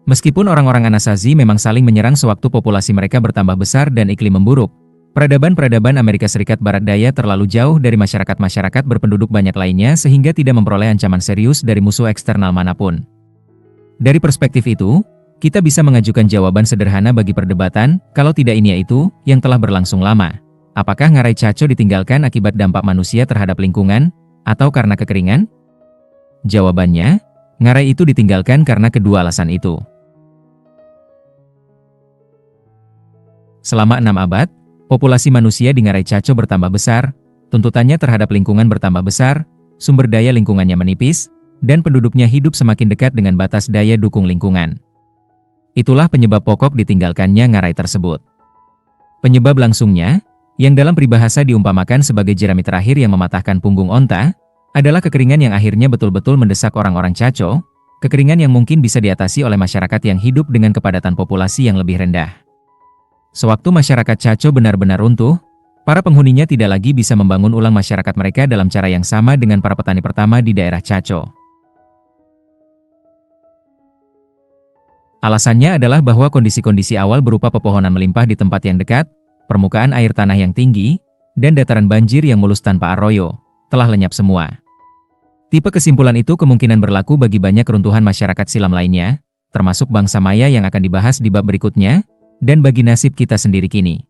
Meskipun orang-orang Anasazi memang saling menyerang sewaktu populasi mereka bertambah besar dan iklim memburuk, peradaban-peradaban Amerika Serikat Barat Daya terlalu jauh dari masyarakat-masyarakat berpenduduk banyak lainnya sehingga tidak memperoleh ancaman serius dari musuh eksternal manapun. Dari perspektif itu, kita bisa mengajukan jawaban sederhana bagi perdebatan, kalau tidak ini yaitu, yang telah berlangsung lama. Apakah Ngarai Chaco ditinggalkan akibat dampak manusia terhadap lingkungan, atau karena kekeringan? Jawabannya, Ngarai itu ditinggalkan karena kedua alasan itu. Selama 6 abad, populasi manusia di Ngarai Chaco bertambah besar, tuntutannya terhadap lingkungan bertambah besar, sumber daya lingkungannya menipis, dan penduduknya hidup semakin dekat dengan batas daya dukung lingkungan. Itulah penyebab pokok ditinggalkannya Ngarai tersebut. Penyebab langsungnya, yang dalam peribahasa diumpamakan sebagai jerami terakhir yang mematahkan punggung onta, adalah kekeringan yang akhirnya betul-betul mendesak orang-orang Chaco, kekeringan yang mungkin bisa diatasi oleh masyarakat yang hidup dengan kepadatan populasi yang lebih rendah. Sewaktu masyarakat Chaco benar-benar runtuh, para penghuninya tidak lagi bisa membangun ulang masyarakat mereka dalam cara yang sama dengan para petani pertama di daerah Chaco. Alasannya adalah bahwa kondisi-kondisi awal berupa pepohonan melimpah di tempat yang dekat, permukaan air tanah yang tinggi, dan dataran banjir yang mulus tanpa arroyo, telah lenyap semua. Tipe kesimpulan itu kemungkinan berlaku bagi banyak keruntuhan masyarakat silam lainnya, termasuk bangsa Maya yang akan dibahas di bab berikutnya, dan bagi nasib kita sendiri kini.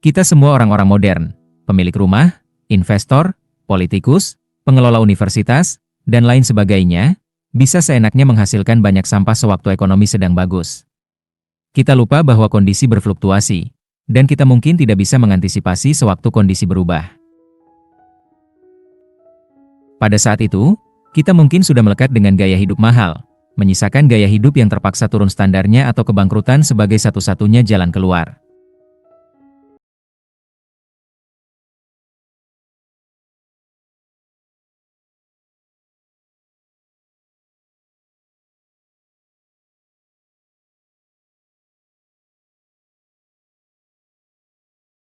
Kita semua orang-orang modern, pemilik rumah, investor, politikus, pengelola universitas, dan lain sebagainya, bisa seenaknya menghasilkan banyak sampah sewaktu ekonomi sedang bagus. Kita lupa bahwa kondisi berfluktuasi, dan kita mungkin tidak bisa mengantisipasi sewaktu kondisi berubah. Pada saat itu, kita mungkin sudah melekat dengan gaya hidup mahal, menyisakan gaya hidup yang terpaksa turun standarnya atau kebangkrutan sebagai satu-satunya jalan keluar.